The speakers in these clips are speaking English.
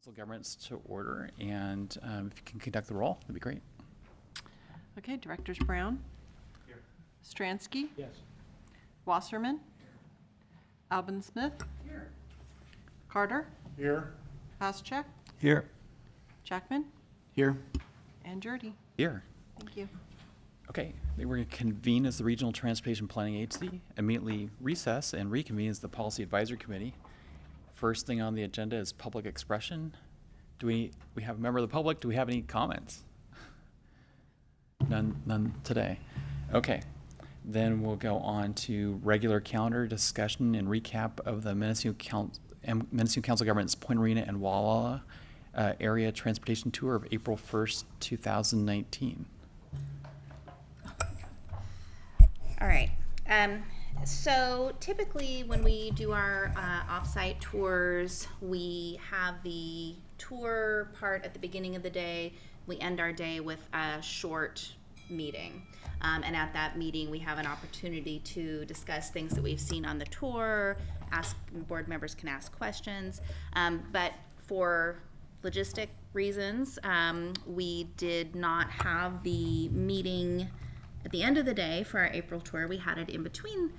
Council governments to order, and if you can conduct the roll, that'd be great. Okay, Directors Brown? Here. Stransky? Yes. Wasserman? Albin Smith? Here. Carter? Here. Haschak? Here. Jackman? Here. And Jurdy. Here. Thank you. Okay, we're going to convene as the Regional Transportation Planning Agency, immediately recess and reconvene as the Policy Advisory Committee. First thing on the agenda is public expression. Do we have a member of the public? Do we have any comments? None today. Okay, then we'll go on to regular calendar discussion and recap of the Mendocino Council Government's Point Arena and Gualala area transportation tour of April 1st, 2019. All right. So typically when we do our off-site tours, we have the tour part at the beginning of the day. We end our day with a short meeting. And at that meeting, we have an opportunity to discuss things that we've seen on the tour. Board members can ask questions. But for logistic reasons, we did not have the meeting at the end of the day for our April tour. We had it in between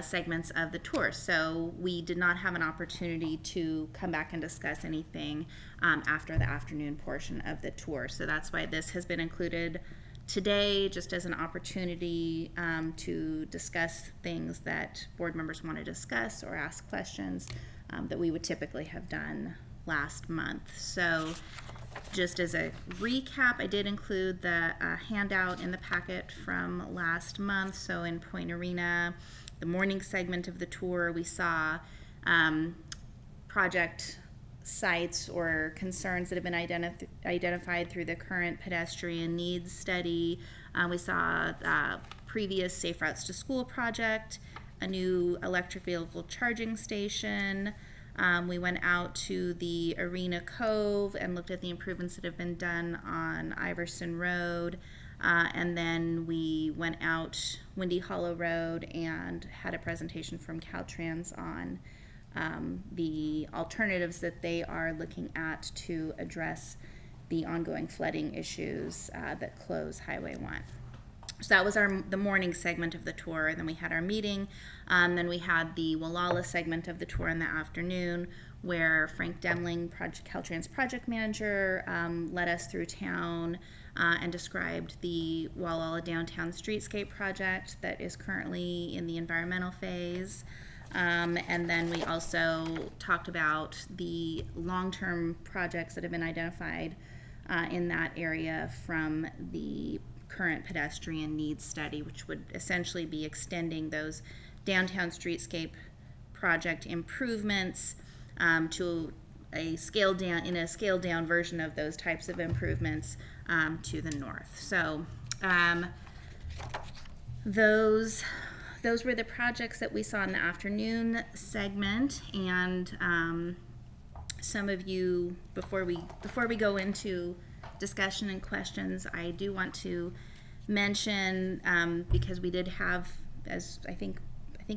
segments of the tour. So we did not have an opportunity to come back and discuss anything after the afternoon portion of the tour. So that's why this has been included today, just as an opportunity to discuss things that board members want to discuss or ask questions that we would typically have done last month. So just as a recap, I did include the handout in the packet from last month. So in Point Arena, the morning segment of the tour, we saw project sites or concerns that have been identified through the current pedestrian needs study. We saw previous Safe Routes to School project, a new electric vehicle charging station. We went out to the Arena Cove and looked at the improvements that have been done on Iverson Road. And then we went out Windy Hollow Road and had a presentation from Caltrans on the alternatives that they are looking at to address the ongoing flooding issues that close Highway 1. So that was the morning segment of the tour, and then we had our meeting. Then we had the Gualala segment of the tour in the afternoon, where Frank Demling, Caltrans project manager, led us through town and described the Gualala downtown streetscape project that is currently in the environmental phase. And then we also talked about the long-term projects that have been identified in that area from the current pedestrian needs study, which would essentially be extending those downtown streetscape project improvements to a scaled down version of those types of improvements to the north. So those were the projects that we saw in the afternoon segment. And some of you, before we go into discussion and questions, I do want to mention, because we did have, as I think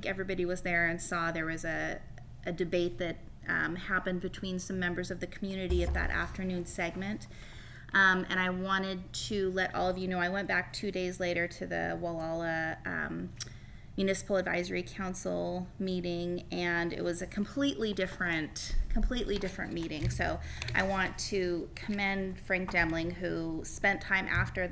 everybody was there and saw, there was a debate that happened between some members of the community at that afternoon segment. And I wanted to let all of you know, I went back 2 days later to the Gualala Municipal Advisory Council meeting, and it was a completely different meeting. So I want to commend Frank Demling, who spent time after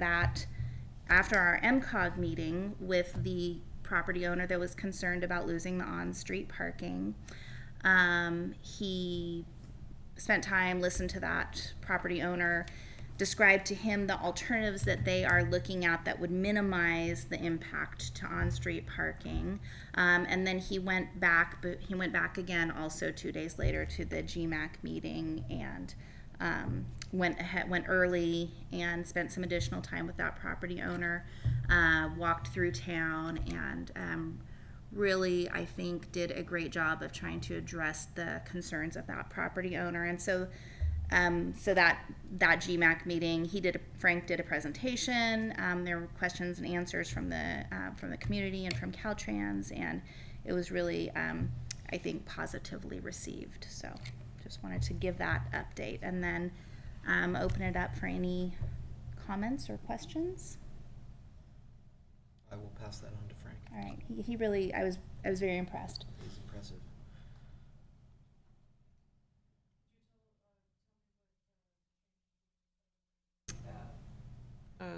our MCOG meeting with the property owner that was concerned about losing the on-street parking. He spent time, listened to that property owner, described to him the alternatives that they are looking at that would minimize the impact to on-street parking. And then he went back again also 2 days later to the GMAC meeting and went early and spent some additional time with that property owner, walked through town, and really, I think, did a great job of trying to address the concerns of that property owner. And so that GMAC meeting, Frank did a presentation. There were questions and answers from the community and from Caltrans, and it was really, I think, positively received. So just wanted to give that update and then open it up for any comments or questions. I will pass that on to Frank. All right, he really, I was very impressed. He's impressive.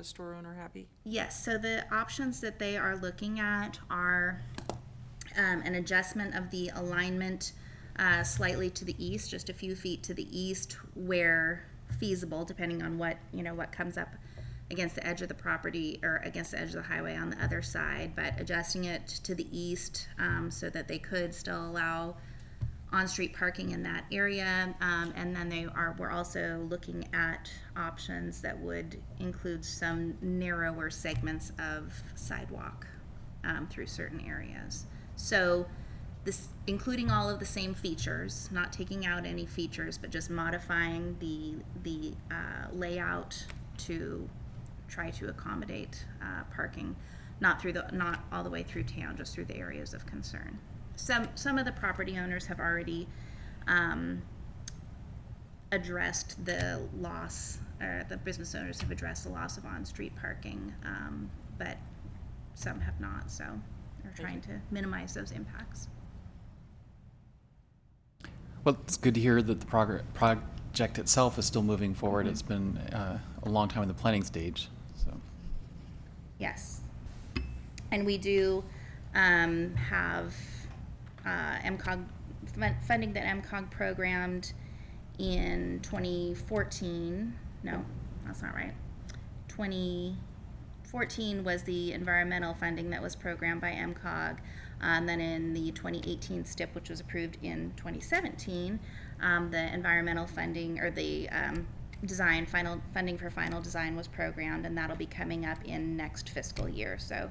Store owner happy? Yes, so the options that they are looking at are an adjustment of the alignment slightly to the east, just a few feet to the east where feasible, depending on what, what comes up against the edge of the property or against the edge of the highway on the other side, but adjusting it to the east so that they could still allow on-street parking in that area, and then we're also looking at options that would include some narrower segments of sidewalk through certain areas. So this, including all of the same features, not taking out any features, but just modifying the layout to try to accommodate parking, not all the way through town, just through the areas of concern. Some of the property owners have already addressed the loss, or the business owners have addressed the loss of on-street parking, but some have not, so they're trying to minimize those impacts. Well, it's good to hear that the project itself is still moving forward. Mhm. It's been a long time in the planning stage, so. Yes. And we do have MCOG funding that MCOG programmed in 2014. No, that's not right. 2014 was the environmental funding that was programmed by MCOG. And then in the 2018 STIP, which was approved in 2017, the environmental funding, or the funding for final design was programmed, and that'll be coming up in next fiscal year. So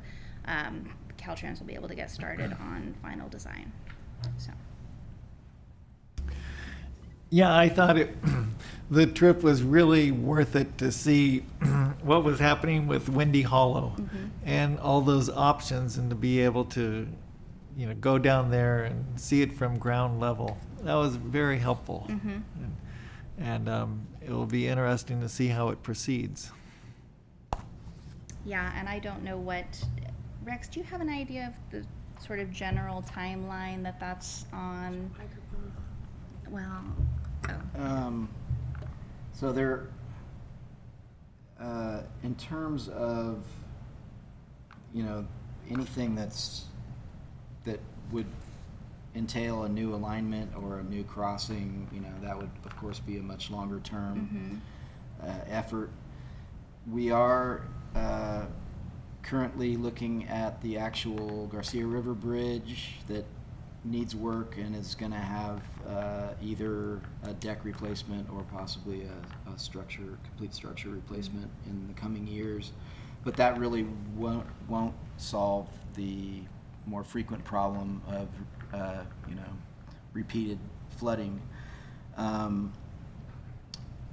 Caltrans will be able to get started on final design. So. Yeah, I thought the trip was really worth it to see what was happening with Windy Hollow and all those options, and to be able to, go down there and see it from ground level. That was very helpful. And it will be interesting to see how it proceeds. Yeah, and I don't know Rex, do you have an idea of the sort of general timeline that's on? Well, So there, in terms of, anything that would entail a new alignment or a new crossing, that would of course be a much longer term effort. We are currently looking at the actual Garcia River Bridge that needs work and is going to have either a deck replacement or possibly a complete structure replacement in the coming years. But that really won't solve the more frequent problem of repeated flooding.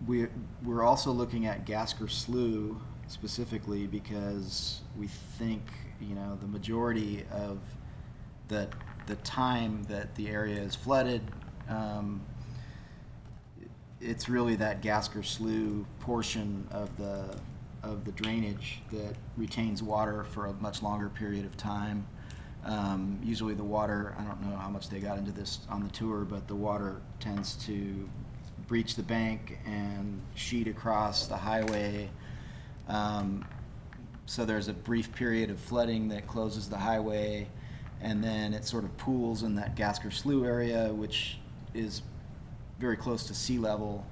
We're also looking at Gasker Slough specifically because we think the majority of the time that the area is flooded, it's really that Gasker Slough portion of the drainage that retains water for a much longer period of time. Usually the water, I don't know how much they got into this on the tour, but the water tends to breach the bank and sheet across the highway. So there's a brief period of flooding that closes the highway, and then it sort of pools in that Gasker Slough area, which is very close to sea level,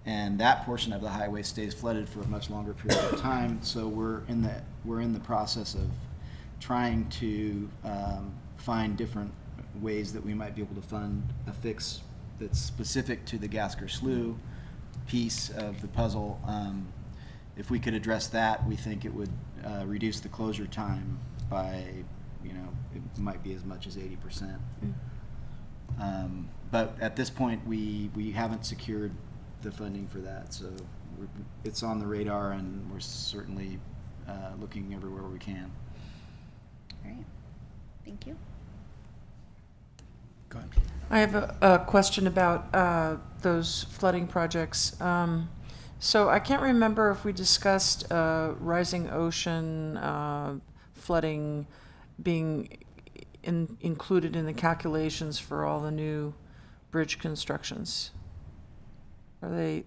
and that portion of the highway stays flooded for a much longer period of time. So we're in the process of trying to find different ways that we might be able to fund a fix that's specific to the Gasker Slough piece of the puzzle. If we could address that, we think it would reduce the closure time by, it might be as much as 80%. But at this point, we haven't secured the funding for that, so it's on the radar, and we're certainly looking everywhere we can. All right. Thank you. Go ahead. I have a question about those flooding projects. So I can't remember if we discussed rising ocean flooding being included in the calculations for all the new bridge constructions. Are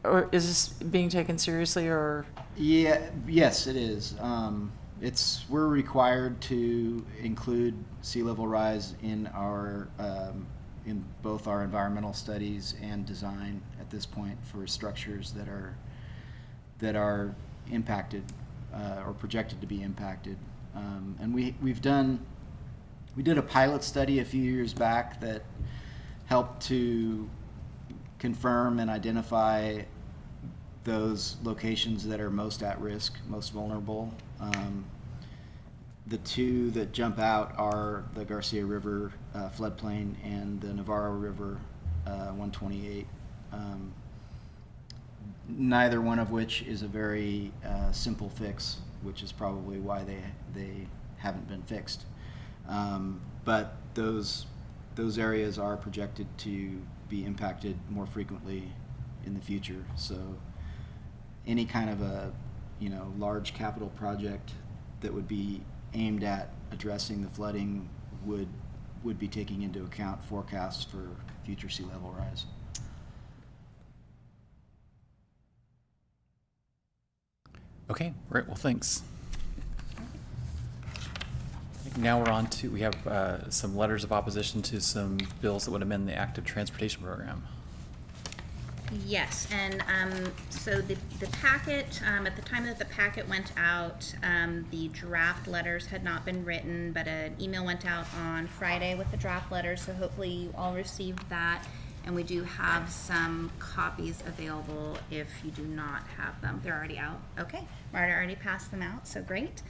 or is this being taken seriously, or? Yeah, yes, it is. We're required to include sea level rise in in both our environmental studies and design at this point for structures that are impacted or projected to be impacted. And we did a pilot study a few years back that helped to confirm and identify those locations that are most at risk, most vulnerable. The two that jump out are the Garcia River floodplain and the Navarro River 128. Neither one of which is a very simple fix, which is probably why they haven't been fixed. But those areas are projected to be impacted more frequently in the future. So any kind of a large capital project that would be aimed at addressing the flooding would be taking into account forecasts for future sea level rise. Okay, great. Well, thanks. Now we're on to, we have some letters of opposition to some bills that would amend the active transportation program. Yes, and so the packet, at the time that the packet went out, the draft letters had not been written, but an email went out on Friday with the draft letters, so hopefully you all received that. And we do have some copies available if you do not have them. They're already out. Okay, Marta already passed them out, so great.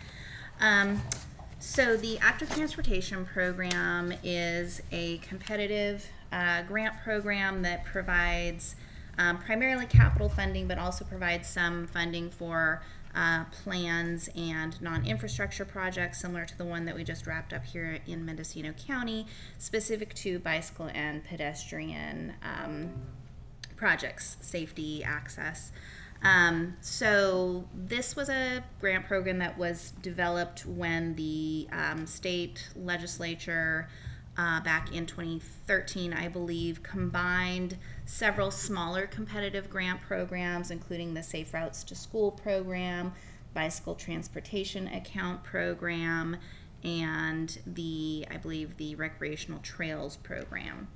So the Active Transportation Program is a competitive grant program that provides primarily capital funding, but also provides some funding for plans and non-infrastructure projects similar to the one that we just wrapped up here in Mendocino County, specific to bicycle and pedestrian projects, safety, access. So this was a grant program that was developed when the state legislature back in 2013, I believe, combined several smaller competitive grant programs, including the Safe Routes to School program, Bicycle Transportation Account program, and I believe the Recreational Trails program.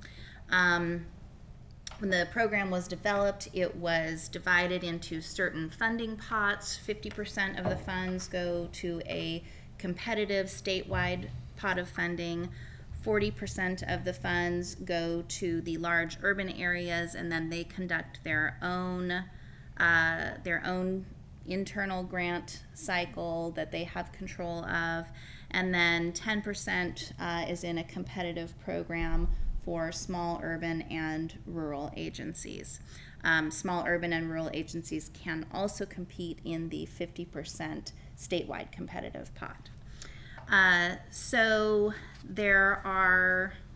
When the program was developed, it was divided into certain funding pots. 50% of the funds go to a competitive statewide pot of funding. 40% of the funds go to the large urban areas, and then they conduct their own internal grant cycle that they have control of. And then 10% is in a competitive program for small urban and rural agencies. Small urban and rural agencies can also compete in the 50% statewide competitive pot. So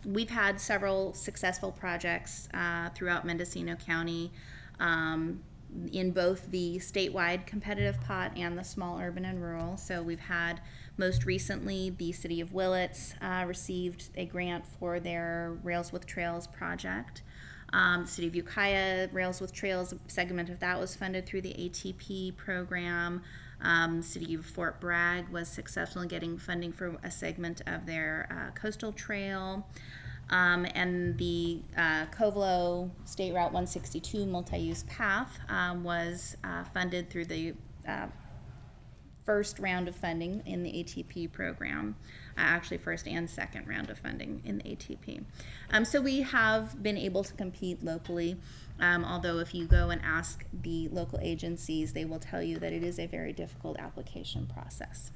we've had several successful projects throughout Mendocino County in both the statewide competitive pot and the small urban and rural. So we've had, most recently, the city of Willits received a grant for their Rails with Trails project. The city of Ukiah, Rails with Trails, a segment of that was funded through the ATP program. City of Fort Bragg was successful in getting funding for a segment of their coastal trail. And the Covelo State Route 162 multi-use path was funded through the first round of funding in the ATP program, actually first and second round of funding in the ATP. So we have been able to compete locally, although if you go and ask the local agencies, they will tell you that it is a very difficult application process.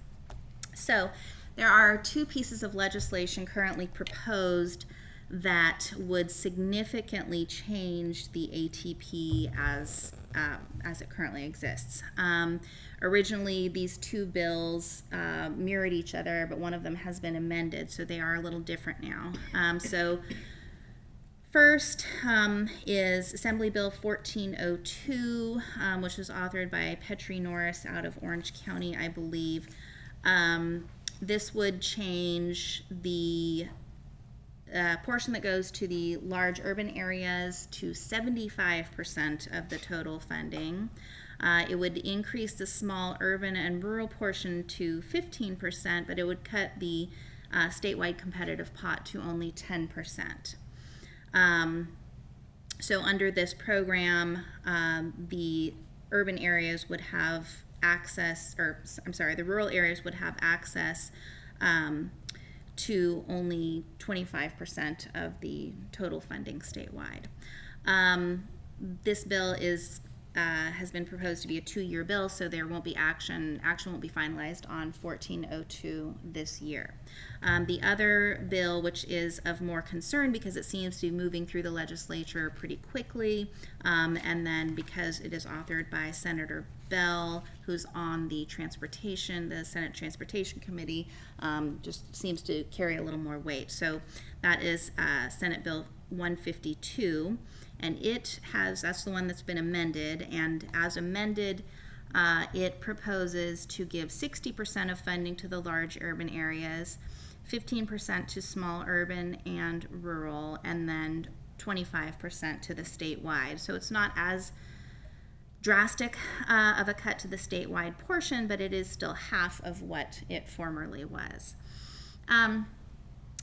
So there are two pieces of legislation currently proposed that would significantly change the ATP as it currently exists. Originally, these two bills mirrored each other, but one of them has been amended, so they are a little different now. So First is Assembly Bill 1402, which was authored by Petrie Norris out of Orange County, I believe. This would change the portion that goes to the large urban areas to 75% of the total funding. It would increase the small urban and rural portion to 15%, but it would cut the statewide competitive pot to only 10%. So under this program, the urban areas would have access, or I'm sorry, the rural areas would have access to only 25% of the total funding statewide. This bill has been proposed to be a 2-year bill, so there won't be action won't be finalized on 1402 this year. The other bill, which is of more concern because it seems to be moving through the legislature pretty quickly, and then because it is authored by Senator Bell, who's on the Senate Transportation Committee, just seems to carry a little more weight. So that is Senate Bill 152. And that's the one that's been amended, and as amended, it proposes to give 60% of funding to the large urban areas, 15% to small urban and rural, and then 25% to the statewide. So it's not as drastic of a cut to the statewide portion, but it is still half of what it formerly was.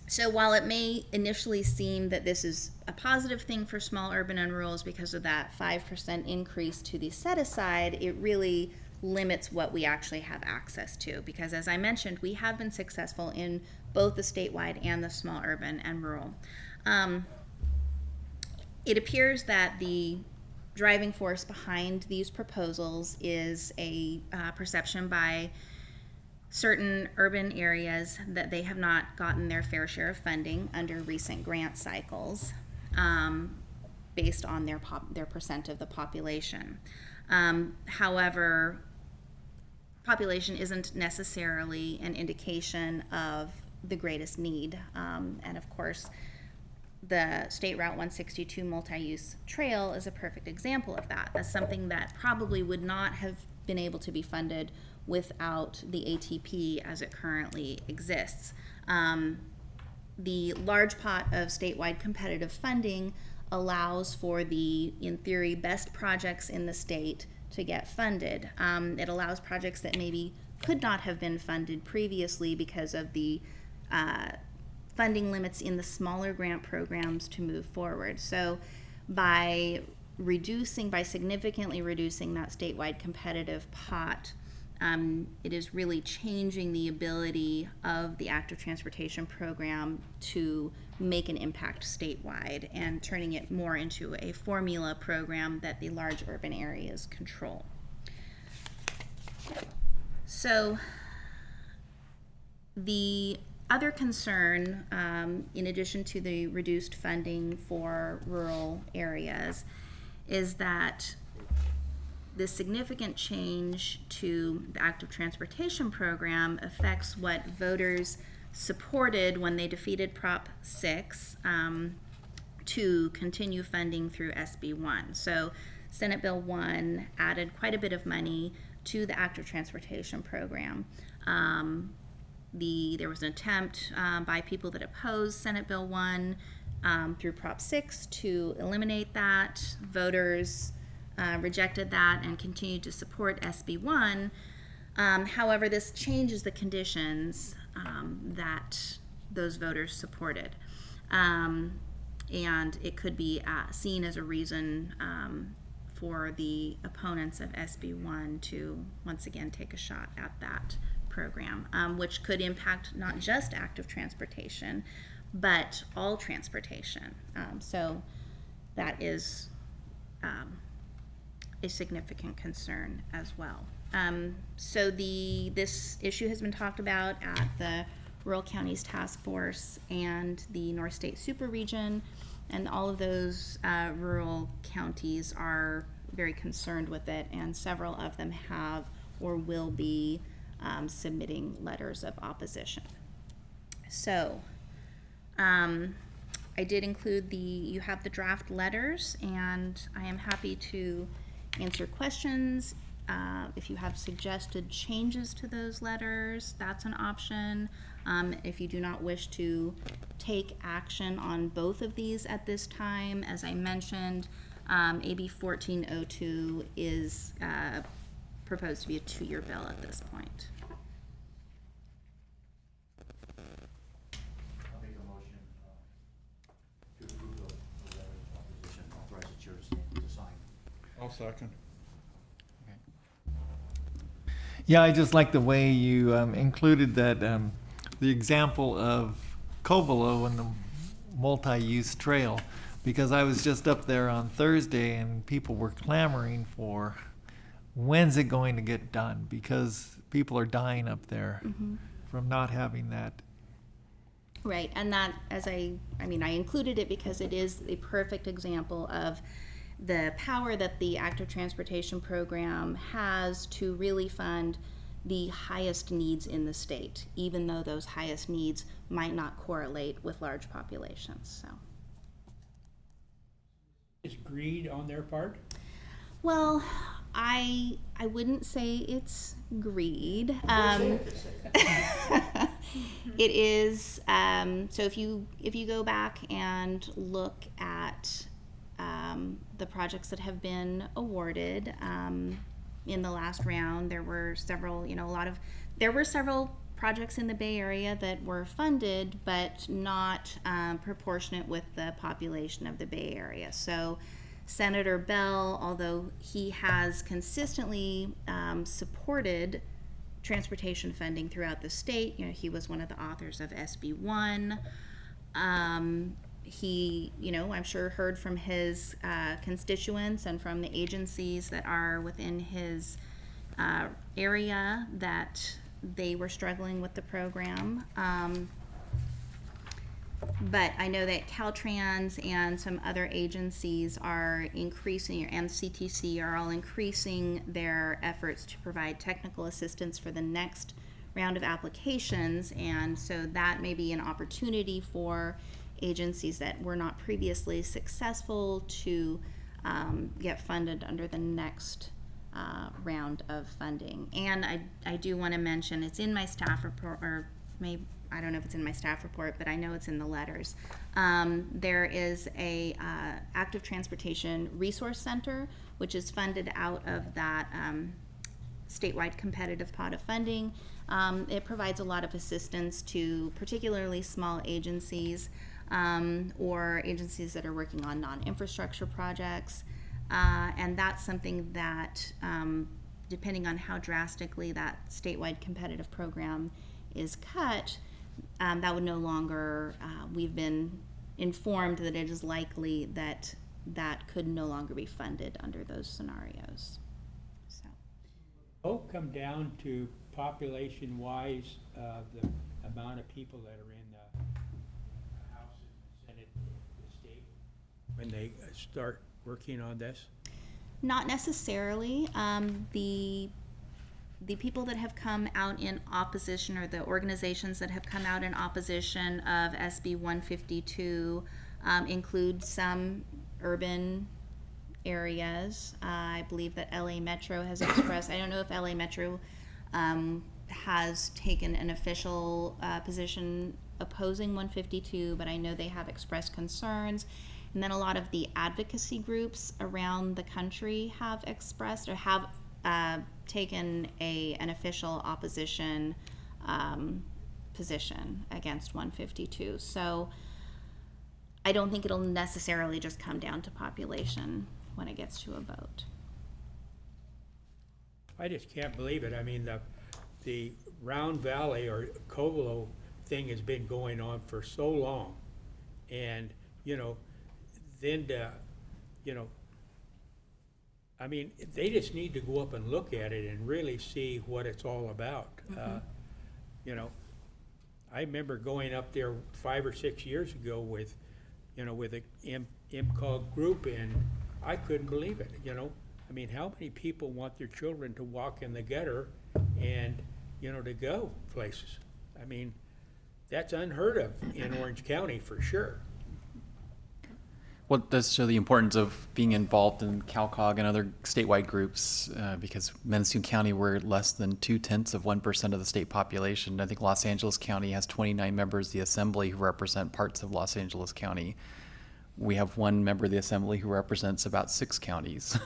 So while it may initially seem that this is a positive thing for small urban and rurals because of that 5% increase to the set aside, it really limits what we actually have access to, because as I mentioned, we have been successful in both the statewide and the small urban and rural. It appears that the driving force behind these proposals is a perception by certain urban areas that they have not gotten their fair share of funding under recent grant cycles, based on their percent of the population. However, population isn't necessarily an indication of the greatest need, and of course the State Route 162 multi-use trail is a perfect example of that. That's something that probably would not have been able to be funded without the ATP as it currently exists. The large pot of statewide competitive funding allows for the, in theory, best projects in the state to get funded. It allows projects that maybe could not have been funded previously because of the funding limits in the smaller grant programs to move forward. So by significantly reducing that statewide competitive pot, it is really changing the ability of the active transportation program to make an impact statewide and turning it more into a formula program that the large urban areas control. So the other concern, in addition to the reduced funding for rural areas, is that the significant change to the active transportation program affects what voters supported when they defeated Prop 6 to continue funding through SB 1. So Senate Bill 1 added quite a bit of money to the active transportation program. There was an attempt by people that opposed Senate Bill 1 through Prop 6 to eliminate that. Voters rejected that and continued to support SB 1. However, this changes the conditions that those voters supported. And it could be seen as a reason for the opponents of SB 1 to once again take a shot at that program, which could impact not just active transportation, but all transportation. So that is a significant concern as well. So this issue has been talked about at the Rural Counties Task Force and the North State Super Region, and all of those rural counties are very concerned with it, and several of them have or will be submitting letters of opposition. So I I did include you have the draft letters, and I am happy to answer questions. If you have suggested changes to those letters, that's an option. If you do not wish to take action on both of these at this time, as I mentioned, AB 1402 is proposed to be a 2-year bill at this point. I'll make a motion to approve the letter of opposition, authorize the chair to sign. I'll second. Yeah, I just like the way you included that, the example of Covelo and the multi-use trail, because I was just up there on Thursday and people were clamoring for, when's it going to get done? Because people are dying up there from not having that. Right, and that, I included it because it is a perfect example of the power that the active transportation program has to really fund the highest needs in the state, even though those highest needs might not correlate with large populations. So, Is greed on their part? well, I wouldn't say it's greed. It is. So if you go back and look at the projects that have been awarded in the last round, there were several, there were several projects in the Bay Area that were funded, but not proportionate with the population of the Bay Area. So Senator Bell, although he has consistently supported transportation funding throughout the state, he was one of the authors of SB 1. He, I'm sure heard from his constituents and from the agencies that are within his area that they were struggling with the program. But I know that Caltrans and some other agencies are increasing, and CTC are all increasing their efforts to provide technical assistance for the next round of applications, and so that may be an opportunity for agencies that were not previously successful to get funded under the next round of funding. And I do want to mention, it's in my staff report, or maybe, I don't know if it's in my staff report, but I know it's in the letters. There is a active transportation resource center, which is funded out of that statewide competitive pot of funding. It provides a lot of assistance to particularly small agencies or agencies that are working on non-infrastructure projects. And that's something that, depending on how drastically that statewide competitive program is cut, that would no longer, we've been informed that it is likely that that could no longer be funded under those scenarios. So. Both come down to population-wise, the amount of people that are in the House and Senate, the state, when they start working on this? Not necessarily. The people that have come out in opposition, or the organizations that have come out in opposition of SB 152, include some urban areas. I believe that LA Metro has expressed, I don't know if LA Metro has taken an official position opposing 152, but I know they have expressed concerns. And then a lot of the advocacy groups around the country have expressed or have taken an official opposition position against 152. So I don't think it'll necessarily just come down to population when it gets to a vote. I just can't believe it. I mean, the Round Valley or Covelo thing has been going on for so long. And, then, I mean, they just need to go up and look at it and really see what it's all about. I remember going up there 5 or 6 years ago with a MCOG group, and I couldn't believe it, I mean, how many people want their children to walk in the gutter and, to go places? I mean, that's unheard of in Orange County for sure. Well, it does show the importance of being involved in CalCog and other statewide groups, because Mendocino County, we're less than 0.2% of the state population. I think Los Angeles County has 29 members of the Assembly who represent parts of Los Angeles County. We have one member of the Assembly who represents about 6 counties.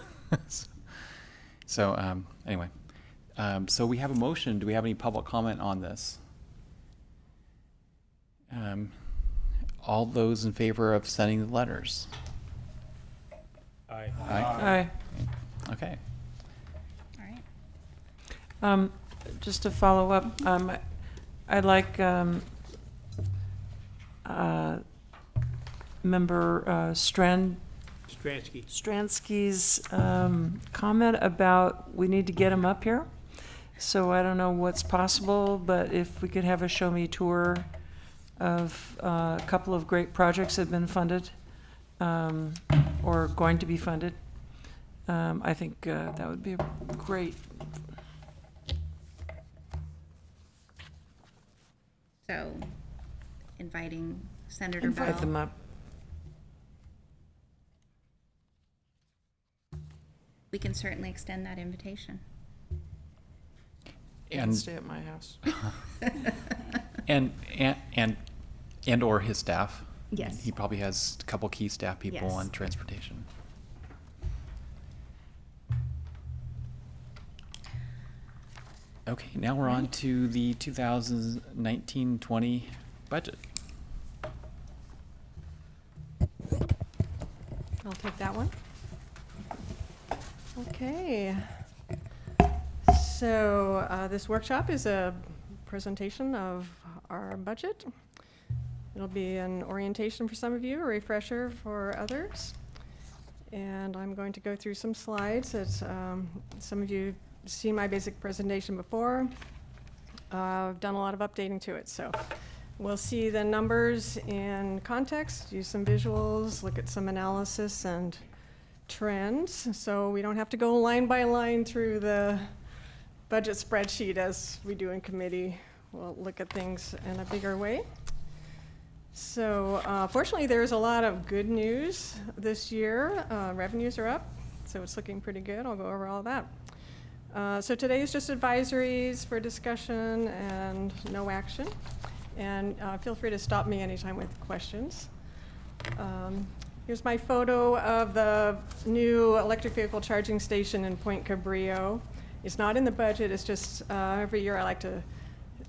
So anyway, so we have a motion. Do we have any public comment on this? All those in favor of sending the letters? Aye. Aye. Okay. All right. Just to follow up, I'd like member Stransky. Stransky's comment about we need to get him up here. So I don't know what's possible, but if we could have a show me tour of a couple of great projects that have been funded or going to be funded, I think that would be great. So, inviting Senator Invite Bell. them up. We can certainly extend that invitation. And Stay at my house. and or his staff. Yes. He probably has a couple key staff people Yes. on transportation. Okay, now we're on to the 2019-20 budget. I'll take that one. Okay. So this workshop is a presentation of our budget. It'll be an orientation for some of you, a refresher for others. And I'm going to go through some slides that some of you have seen my basic presentation before. I've done a lot of updating to it. So we'll see the numbers in context, use some visuals, look at some analysis and trends. So we don't have to go line by line through the budget spreadsheet as we do in committee. We'll look at things in a bigger way. So fortunately, there's a lot of good news this year. Revenues are up, so it's looking pretty good. I'll go over all that. So today is just advisories for discussion and no action. And feel free to stop me anytime with questions. Here's my photo of the new electric vehicle charging station in Point Cabrillo. It's not in the budget, it's just every year I like to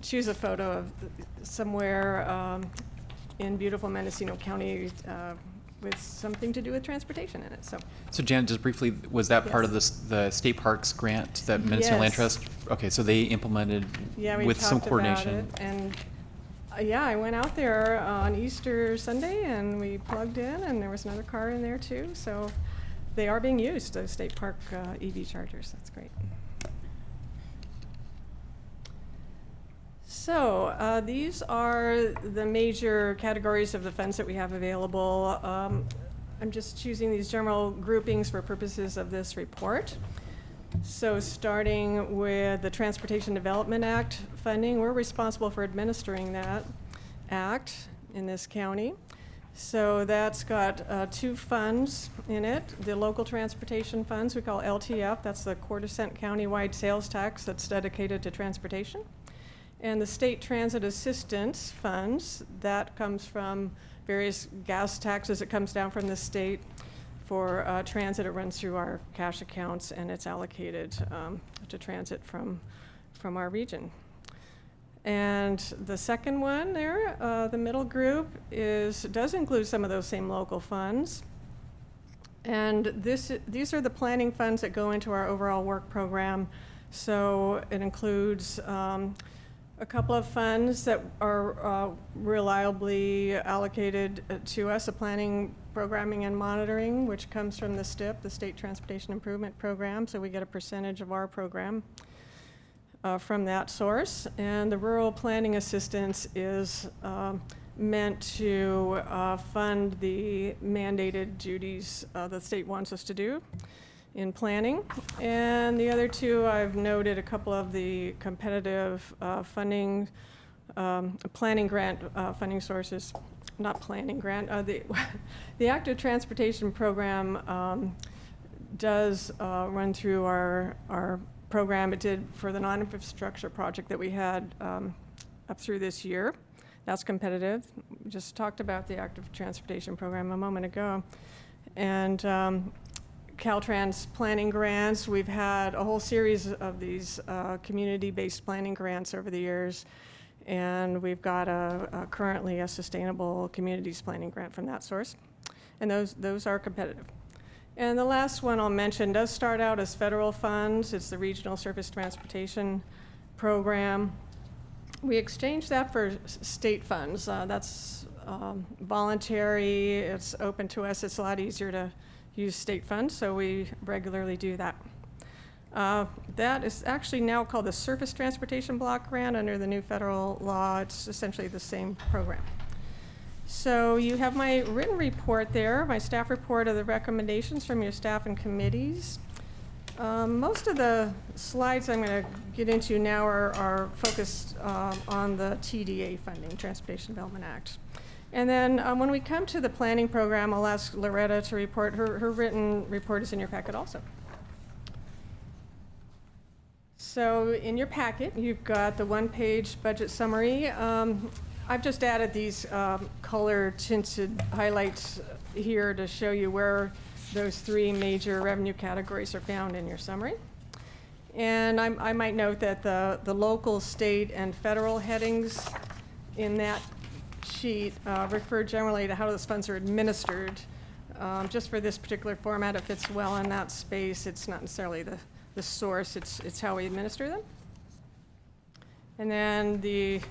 choose a photo of somewhere in beautiful Mendocino County with something to do with transportation in it. So Janet, just briefly, was that part of Yes. the State Parks grant that Mendocino Land Yes. Trust? Okay, so they implemented Yeah, we with some talked about coordination. it, and yeah, I went out there on Easter Sunday and we plugged in, and there was another car in there too. So they are being used, those state park EV chargers. That's great. So these are the major categories of the funds that we have available. I'm just choosing these general groupings for purposes of this report. So starting with the Transportation Development Act funding, we're responsible for administering that act in this county. So that's got 2 funds in it. The local transportation funds we call LTF, that's the quarter-cent countywide sales tax that's dedicated to transportation. And the state transit assistance funds, that comes from various gas taxes. It comes down from the state for transit. It runs through our cash accounts, and it's allocated to transit from our region. And the second one there, the middle group, does include some of those same local funds. And these are the planning funds that go into our overall work program. So it includes a couple of funds that are reliably allocated to us, a planning, programming, and monitoring, which comes from the STIP, the State Transportation Improvement Program, so we get a percentage of our program from that source. And the rural planning assistance is meant to fund the mandated duties the state wants us to do in planning. And the other 2, I've noted a couple of the competitive funding, planning grant funding sources not planning grant, the active transportation program does run through our program. It did for the non-infrastructure project that we had up through this year. That's competitive. We just talked about the active transportation program a moment ago. And Caltrans planning grants, we've had a whole series of these community-based planning grants over the years. And we've got currently a sustainable communities planning grant from that source. And those are competitive. And the last one I'll mention does start out as federal funds. It's the Regional Surface Transportation Program. We exchanged that for state funds. That's voluntary. It's open to us. It's a lot easier to use state funds, so we regularly do that. That is actually now called the Surface Transportation Block Grant under the new federal law. It's essentially the same program. So you have my written report there, my staff report of the recommendations from your staff and committees. Most of the slides I'm going to get into now are focused on the TDA funding, Transportation Development Act. And then when we come to the planning program, I'll ask Loretta to report. Her written report is in your packet also. So in your packet, you've got the one-page budget summary. I've just added these color-tinted highlights here to show you where those three major revenue categories are found in your summary. And I might note that the local, state, and federal headings in that sheet refer generally to how those funds are administered. Just for this particular format, it fits well in that space. It's not necessarily the source, it's how we administer them. And then the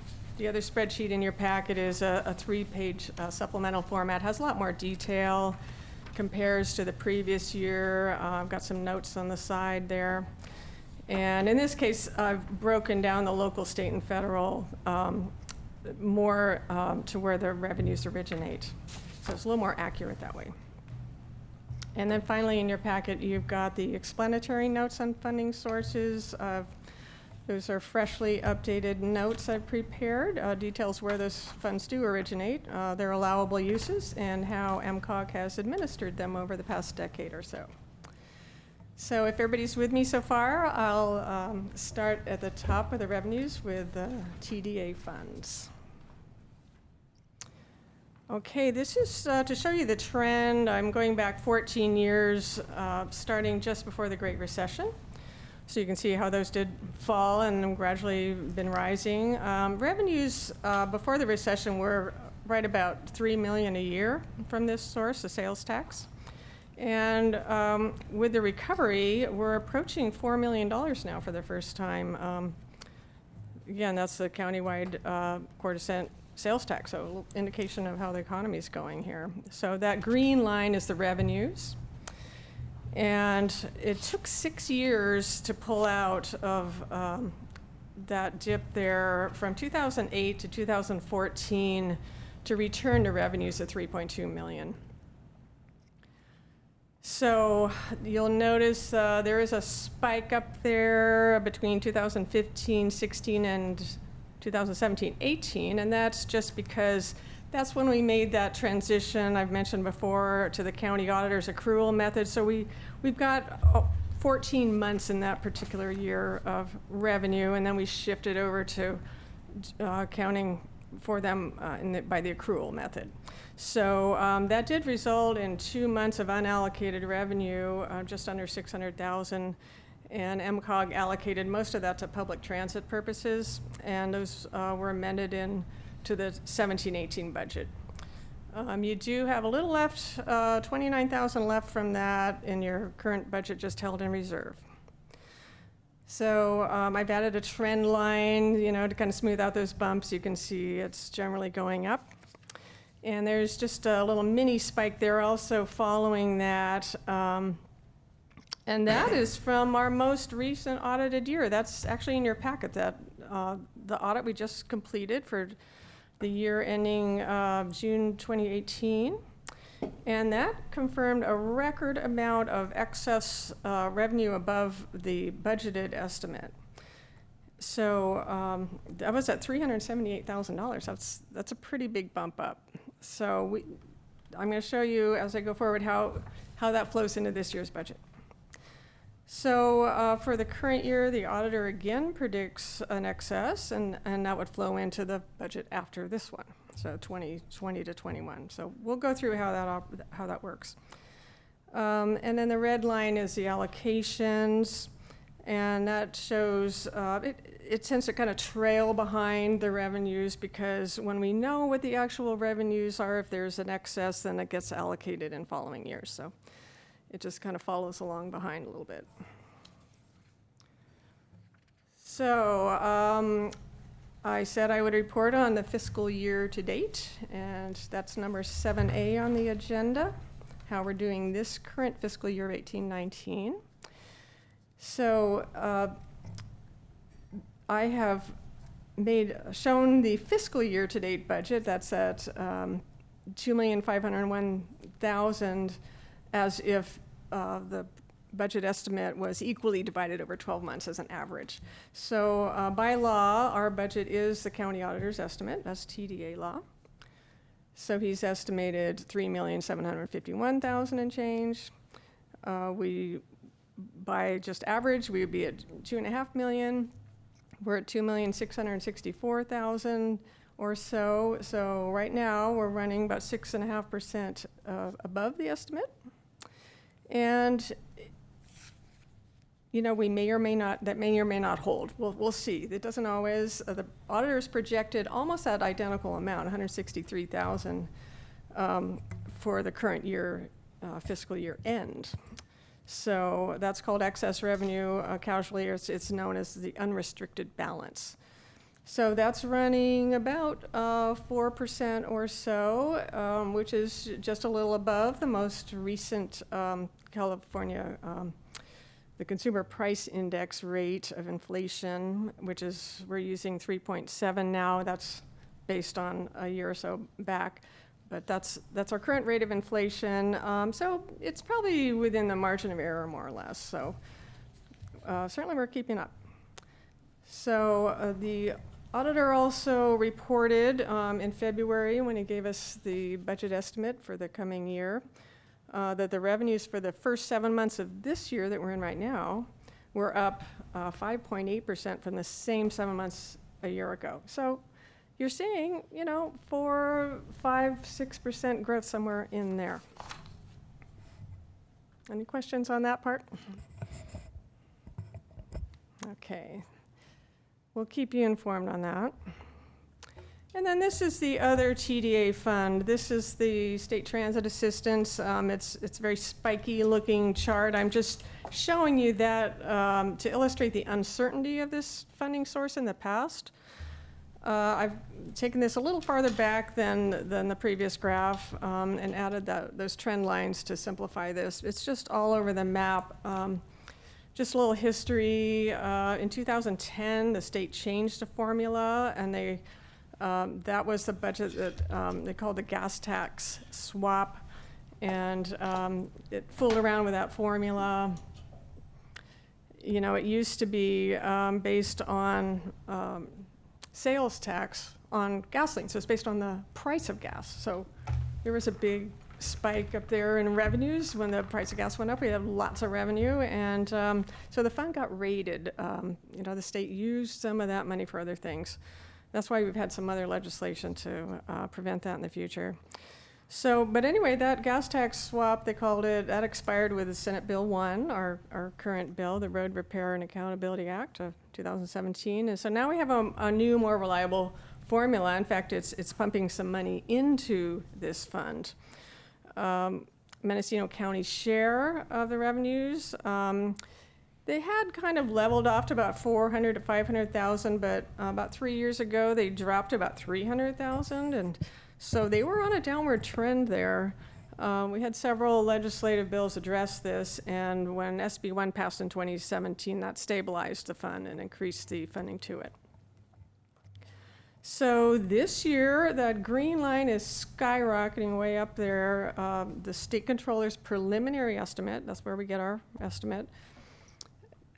other spreadsheet in your packet is a 3-page supplemental format. Has a lot more detail, compares to the previous year. I've got some notes on the side there. And in this case, I've broken down the local, state, and federal more to where the revenues originate. So it's a little more accurate that way. And then finally in your packet, you've got the explanatory notes on funding sources. Those are freshly updated notes I've prepared, details where those funds do originate, their allowable uses, and how MCOG has administered them over the past decade or so. So if everybody's with me so far, I'll start at the top of the revenues with the TDA funds. Okay, this is to show you the trend. I'm going back 14 years, starting just before the Great Recession. So you can see how those did fall and gradually been rising. Revenues before the recession were right about $3 million a year from this source, the sales tax. And with the recovery, we're approaching $4 million now for the first time. Again, that's the countywide quarter-cent sales tax, so a little indication of how the economy is going here. So that green line is the revenues. And it took 6 years to pull out of that dip there from 2008 to 2014 to return to revenues of 3.2 million. So you'll notice there is a spike up there between 2015-16 and 2017-18, and that's just because that's when we made that transition I've mentioned before to the county auditor's accrual method. So we've got 14 months in that particular year of revenue, and then we shifted over to accounting for them by the accrual method. So that did result in 2 months of unallocated revenue, just under 600,000. And MCOG allocated most of that to public transit purposes, and those were amended in to the 17-18 budget. You do have a little left, 29,000 left from that in your current budget just held in reserve. So I've added a trend line, to kind of smooth out those bumps. You can see it's generally going up. And there's just a little mini spike there also following that. And that is from our most recent audited year. That's actually in your packet, that the audit we just completed for the year ending June 2018. And that confirmed a record amount of excess revenue above the budgeted estimate. So that was at $378,000. That's a pretty big bump up. So I'm going to show you as I go forward how that flows into this year's budget. So for the current year, the auditor again predicts an excess, and that would flow into the budget after this one, so 2020 to 21. So we'll go through how that works. And then the red line is the allocations, and that shows it tends to kind of trail behind the revenues, because when we know what the actual revenues are, if there's an excess, then it gets allocated in following years. So it just kind of follows along behind a little bit. So I said I would report on the fiscal year to date, and that's number 7A on the agenda, how we're doing this current fiscal year 18-19. So I have shown the fiscal year to date budget. That's at $2,501,000, as if the budget estimate was equally divided over 12 months as an average. So by law, our budget is the county auditor's estimate. That's TDA law. So he's estimated $3,751,000 and change. By just average, we would be at $2.5 million. We're at $2,664,000 or so. So right now, we're running about 6.5% above the estimate. And you know, that may or may not hold. We'll see. It doesn't always. The auditors projected almost that identical amount, $163,000, for the current year, fiscal year end. So that's called excess revenue. Casually, it's known as the unrestricted balance. So that's running about 4% or so, which is just a little above the most recent California, the Consumer Price Index rate of inflation, which is, we're using 3.7 now. That's based on a year or so back. But that's our current rate of inflation. So it's probably within the margin of error, more or less. So certainly we're keeping up. So the auditor also reported in February, when he gave us the budget estimate for the coming year, that the revenues for the first 7 months of this year that we're in right now were up 5.8% from the same 7 months a year ago. So you're seeing, 4, 5, 6% growth somewhere in there. Any questions on that part? Okay. We'll keep you informed on that. And then this is the other TDA fund. This is the State Transit Assistance. It's a very spiky looking chart. I'm just showing you that to illustrate the uncertainty of this funding source in the past. I've taken this a little farther back than the previous graph and added those trend lines to simplify this. It's just all over the map. Just a little history. In 2010, the state changed the formula, and that was the budget that they called the gas tax swap, and it fooled around with that formula. It used to be based on sales tax on gasoline, so it's based on the price of gas. So there was a big spike up there in revenues when the price of gas went up. We had lots of revenue, and so the fund got raided. The state used some of that money for other things. That's why we've had some other legislation to prevent that in the future. So, but anyway, that gas tax swap, they called it, that expired with the Senate Bill 1, our current bill, the Road Repair and Accountability Act of 2017. And so now we have a new, more reliable formula. In fact, it's pumping some money into this fund. Mendocino County's share of the revenues, they had kind of leveled off to about $400,000 to $500,000, but about 3 years ago they dropped to about $300,000, and so they were on a downward trend there. We had several legislative bills address this, and when SB 1 passed in 2017, that stabilized the fund and increased the funding to it. So this year, that green line is skyrocketing way up there. The state controller's preliminary estimate, that's where we get our estimate,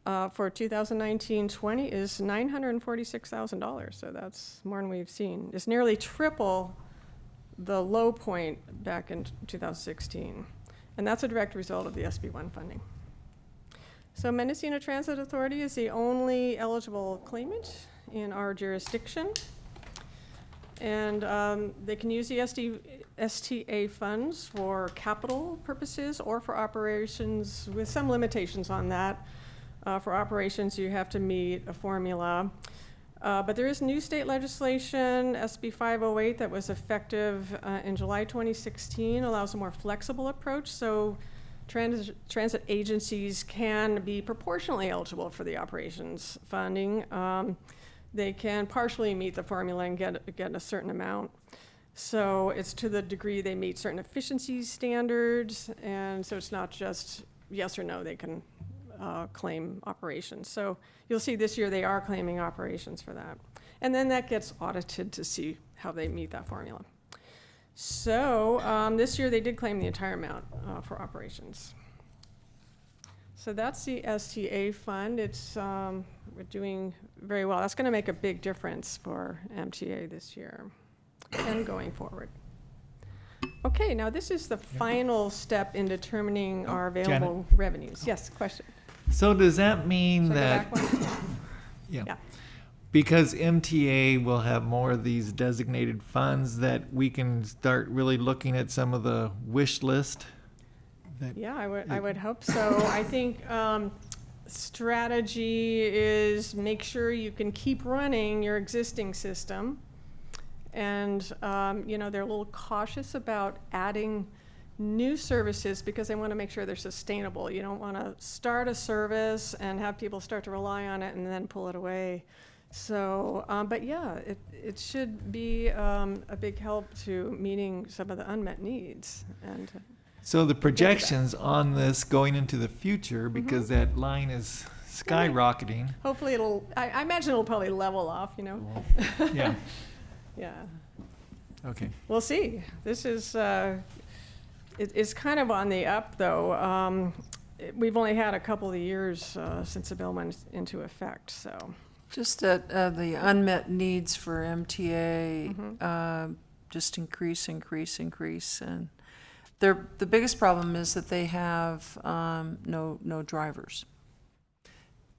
for 2019-20 is $946,000. So that's more than we've seen. It's nearly triple the low point back in 2016. And that's a direct result of the SB1 funding. So Mendocino Transit Authority is the only eligible claimant in our jurisdiction. And they can use the STA funds for capital purposes or for operations, with some limitations on that. For operations, you have to meet a formula. But there is new state legislation, SB 508, that was effective in July 2016, allows a more flexible approach. So transit agencies can be proportionally eligible for the operations funding. They can partially meet the formula and get a certain amount. So it's to the degree they meet certain efficiency standards, and so it's not just yes or no, they can claim operations. So you'll see this year they are claiming operations for that. And then that gets audited to see how they meet that formula. So this year they did claim the entire amount for operations. So that's the STA fund. It's we're doing very well. That's going to make a big difference for MTA this year and going forward. Okay, now this is the final step in determining our available revenues. Yes, question. So does that mean Should I that, go back one? yeah, because MTA will have more of these designated funds, that we can start really looking at some of the wish list? Yeah, I would hope so. I think strategy is make sure you can keep running your existing system. And, you know, they're a little cautious about adding new services because they want to make sure they're sustainable. You don't want to start a service and have people start to rely on it and then pull it away. So, but yeah, it should be a big help to meeting some of the unmet needs. And So the projections on this going into the future, because that line is skyrocketing. hopefully I imagine it'll probably level off, you know. Yeah, Yeah. okay. We'll see. This is, it's kind of on the up, though. We've only had a couple of years since the bill went into effect, so. Just that the unmet needs for MTA just increase, and the biggest problem is that they have no drivers.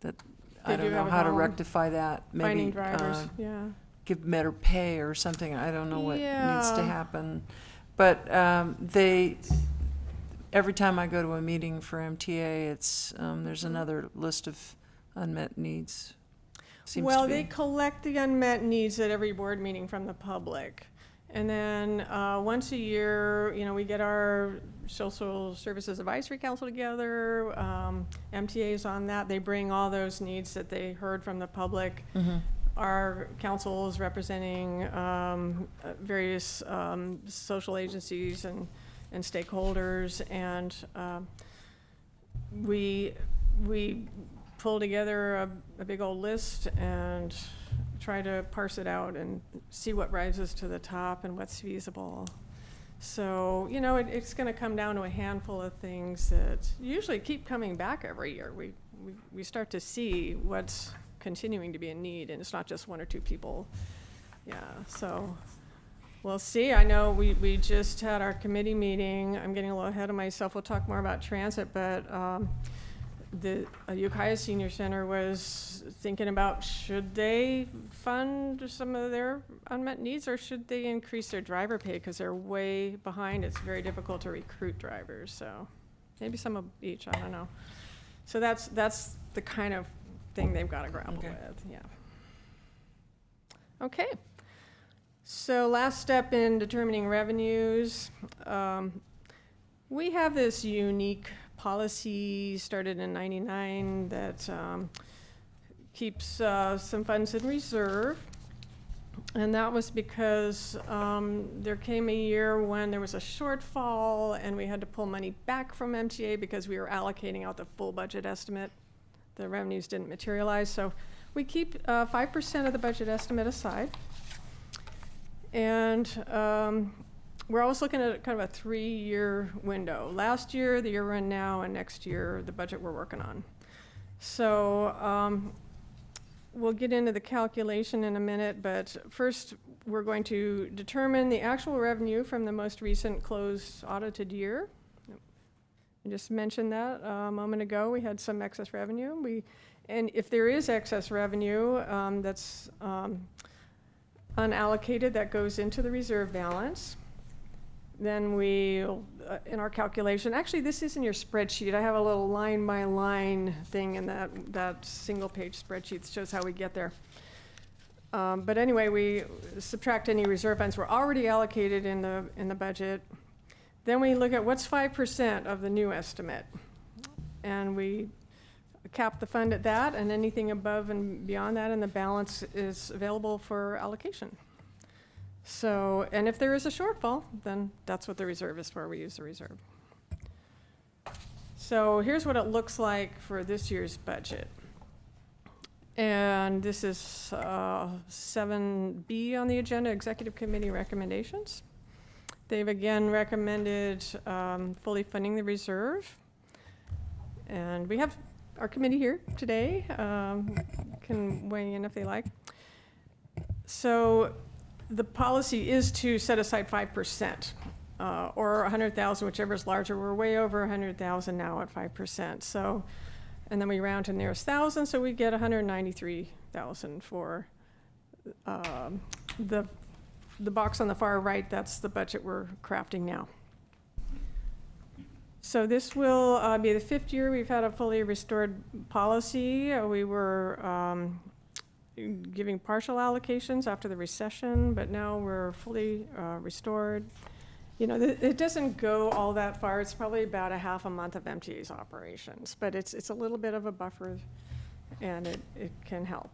That I They don't do know have a how to problem finding that. Maybe Finding drivers, yeah. give better pay or something. I don't know what needs to Yeah. happen. But every time I go to a meeting for MTA, it's there's another list of unmet needs. Seems Well, to be. they collect the unmet needs at every board meeting from the public. And then once a year, you know, we get our Social Services Advisory Council together. MTA's on that. They bring all those needs that they heard from the public. Our council is representing various social agencies and stakeholders, and we pull together a big old list and try to parse it out and see what rises to the top and what's feasible. So, you know, it's going to come down to a handful of things that usually keep coming back every year. We start to see what's continuing to be a need, and it's not just one or two people. Yeah, so we'll see. I know we just had our committee meeting. I'm getting a little ahead of myself. We'll talk more about transit, but the Ukiah Senior Center was thinking about, should they fund some of their unmet needs, or should they increase their driver pay because they're way behind. It's very difficult to recruit drivers, so maybe some of each, I don't know. So that's the kind of thing they've got to grapple with, yeah. Okay, so last step in determining revenues. We have this unique policy started in '99 that keeps some funds in reserve. And that was because there came a year when there was a shortfall and we had to pull money back from MTA because we were allocating out the full budget estimate. The revenues didn't materialize. So we keep 5% of the budget estimate aside. And we're always looking at kind of a 3-year window. Last year, the year we're in now, and next year, the budget we're working on. So we'll get into the calculation in a minute, but first we're going to determine the actual revenue from the most recent closed audited year. I just mentioned that a moment ago. We had some excess revenue. And if there is excess revenue that's unallocated, that goes into the reserve balance. Then we, in our calculation, actually this is in your spreadsheet. I have a little line by line thing in that single page spreadsheet that shows how we get there. But anyway, we subtract any reserve funds were already allocated in the budget. Then we look at what's 5% of the new estimate. And we cap the fund at that, and anything above and beyond that, and the balance is available for allocation. So, and if there is a shortfall, then that's what the reserve is for. We use the reserve. So here's what it looks like for this year's budget. And this is 7B on the agenda, Executive Committee recommendations. They've again recommended fully funding the reserve. And we have our committee here today, can weigh in if they like. So the policy is to set aside 5%, or 100,000, whichever is larger. We're way over 100,000 now at 5%. So, and then we round to nearest thousand, so we get 193,000 for the box on the far right. That's the budget we're crafting now. So this will be the 5th year we've had a fully restored policy. We were giving partial allocations after the recession, but now we're fully restored. You know, it doesn't go all that far. It's probably about a half a month of MTA's operations, but it's a little bit of a buffer, and it can help.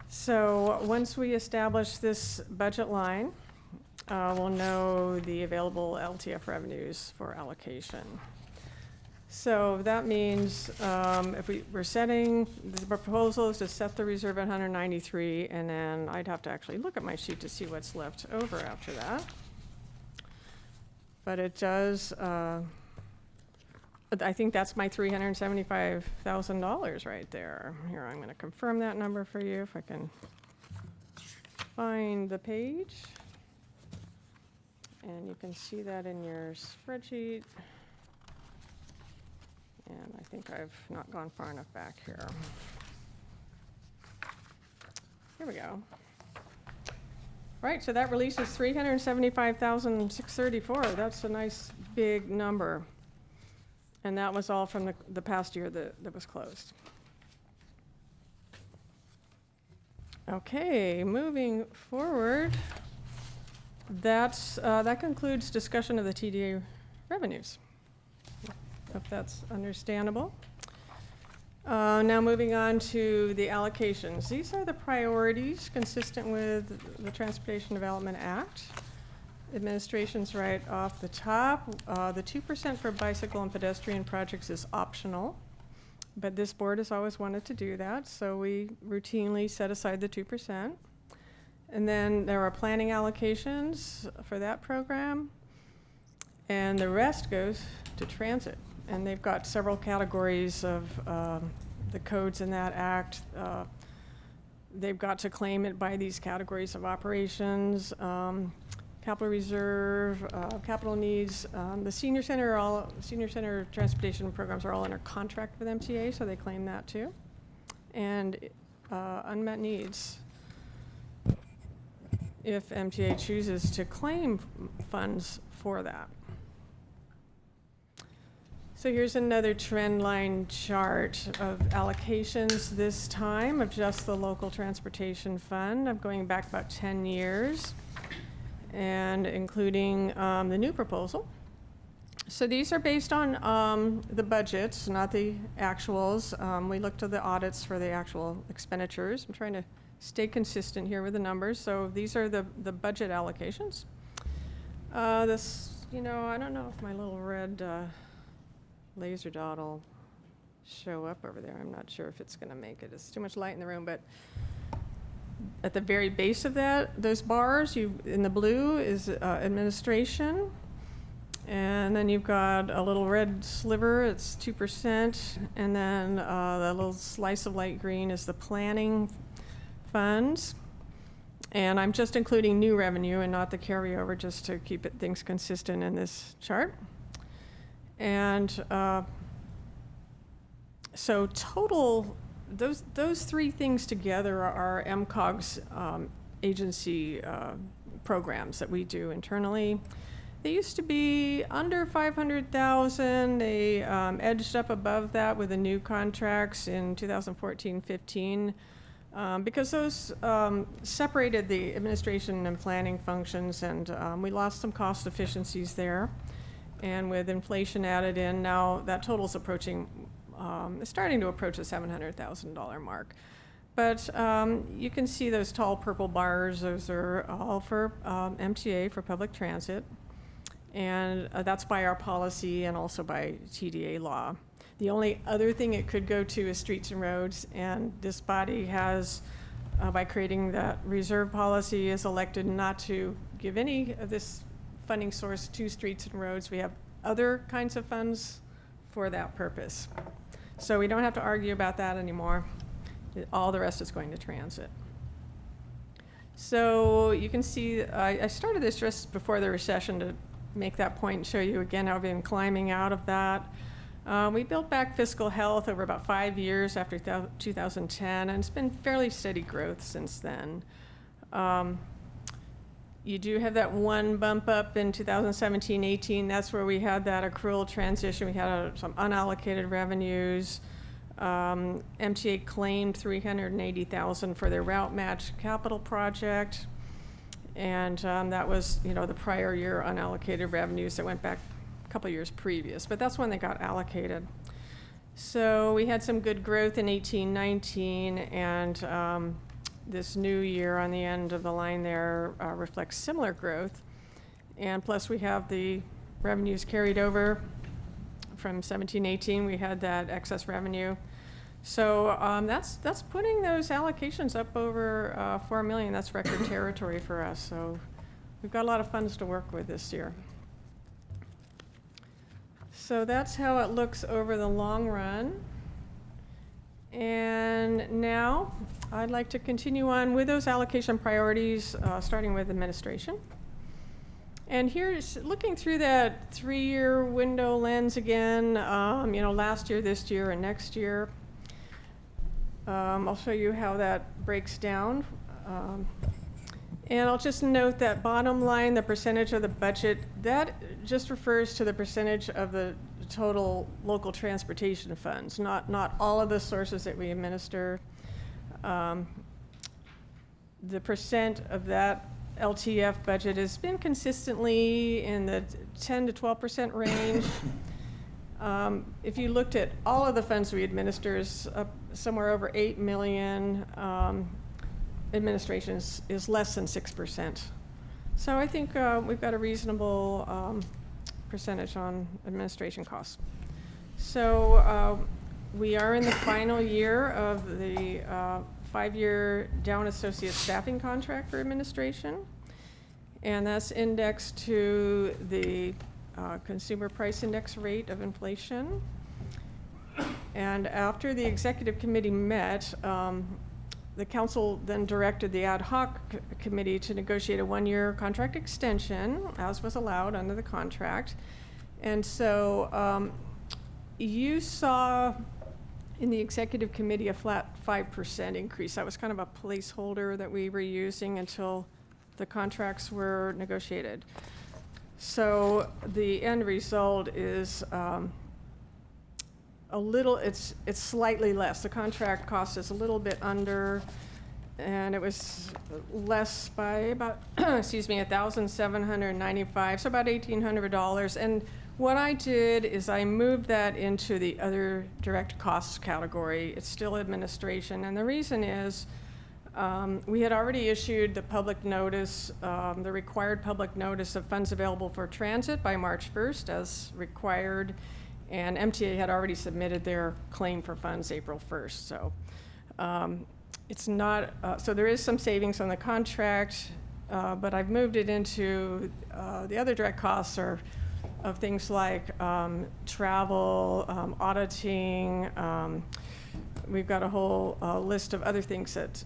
So once we establish this budget line, we'll know the available LTF revenues for allocation. So that means if we're setting, the proposal is to set the reserve at 193, and then I'd have to actually look at my sheet to see what's left over after that. But it does, I think that's my $375,000 right there. Here, I'm going to confirm that number for you if I can find the page. And you can see that in your spreadsheet. And I think I've not gone far enough back here. Here we go. Right, so that releases $375,634. That's a nice big number. And that was all from the past year that was closed. Okay, moving forward, that concludes discussion of the TDA revenues. Hope that's understandable. Now moving on to the allocations. These are the priorities consistent with the Transportation Development Act. Administration's right off the top. The 2% for bicycle and pedestrian projects is optional, but this board has always wanted to do that, so we routinely set aside the 2%. And then there are planning allocations for that program, and the rest goes to transit. And they've got several categories of the codes in that act. They've got to claim it by these categories of operations, capital reserve, capital needs. The senior center transportation programs are all under contract with MTA, so they claim that too. And unmet needs, if MTA chooses to claim funds for that. So here's another trend line chart of allocations this time of just the local transportation fund. I'm going back about 10 years and including the new proposal. So these are based on the budgets, not the actuals. We looked at the audits for the actual expenditures. I'm trying to stay consistent here with the numbers. So these are the budget allocations. This, you know, I don't know if my little red laser dot will show up over there. I'm not sure if it's going to make it. It's too much light in the room, but at the very base of that, those bars in the blue is administration, And then you've got a little red sliver, it's 2%, and then the little slice of light green is the planning funds. And I'm just including new revenue and not the carryover, just to keep things consistent in this chart. And so total, those three things together are MCOG's agency programs that we do internally. They used to be under 500,000. They edged up above that with the new contracts in 2014-15 because those separated the administration and planning functions, and we lost some cost efficiencies there. And with inflation added in, now that total's approaching, it's starting to approach the $700,000 mark. But you can see those tall purple bars. Those are all for MTA, for public transit. And that's by our policy and also by TDA law. The only other thing it could go to is streets and roads, and this body has, by creating that reserve policy, is elected not to give any of this funding source to streets and roads. We have other kinds of funds for that purpose. So we don't have to argue about that anymore. All the rest is going to transit. So you can see, I started this just before the recession to make that point and show you again how we've been climbing out of that. We built back fiscal health over about 5 years after 2010, and it's been fairly steady growth since then. You do have that one bump up in 2017-18. That's where we had that accrual transition. We had some unallocated revenues. MTA claimed $380,000 for their route match capital project. And that was, the prior year unallocated revenues that went back a couple years previous, but that's when they got allocated. So we had some good growth in 18-19, and this new year on the end of the line there reflects similar growth. And plus we have the revenues carried over from 17-18. We had that excess revenue. So that's putting those allocations up over $4 million. That's record territory for us. So we've got a lot of funds to work with this year. So that's how it looks over the long run. And now I'd like to continue on with those allocation priorities, starting with administration. And here's looking through that 3-year window lens again, last year, this year, and next year. I'll show you how that breaks down. And I'll just note that bottom line, the percentage of the budget, that just refers to the percentage of the total local transportation funds, not all of the sources that we administer. The percent of that LTF budget has been consistently in the 10 to 12% range. If you looked at all of the funds we administer, is somewhere over 8 million. Administration is less than 6%. So I think we've got a reasonable percentage on administration costs. So we are in the final year of the 5-year Down Associate staffing contract for administration, and that's indexed to the consumer price index rate of inflation. And after the executive committee met, the council then directed the ad hoc committee to negotiate a 1-year contract extension, as was allowed under the contract. And so you saw in the executive committee a flat 5% increase. That was kind of a placeholder that we were using until the contracts were negotiated. So the end result is it's slightly less. The contract cost is a little bit under, and it was less by about, $1,795, so about $1,800. And what I did is I moved that into the other direct costs category. It's still administration, and the reason is we had already issued the public notice, the required public notice of funds available for transit by March 1st as required. And MTA had already submitted their claim for funds April 1st. So it's not, so there is some savings on the contract, but I've moved it into the other direct costs are of things like travel, auditing. We've got a whole list of other things that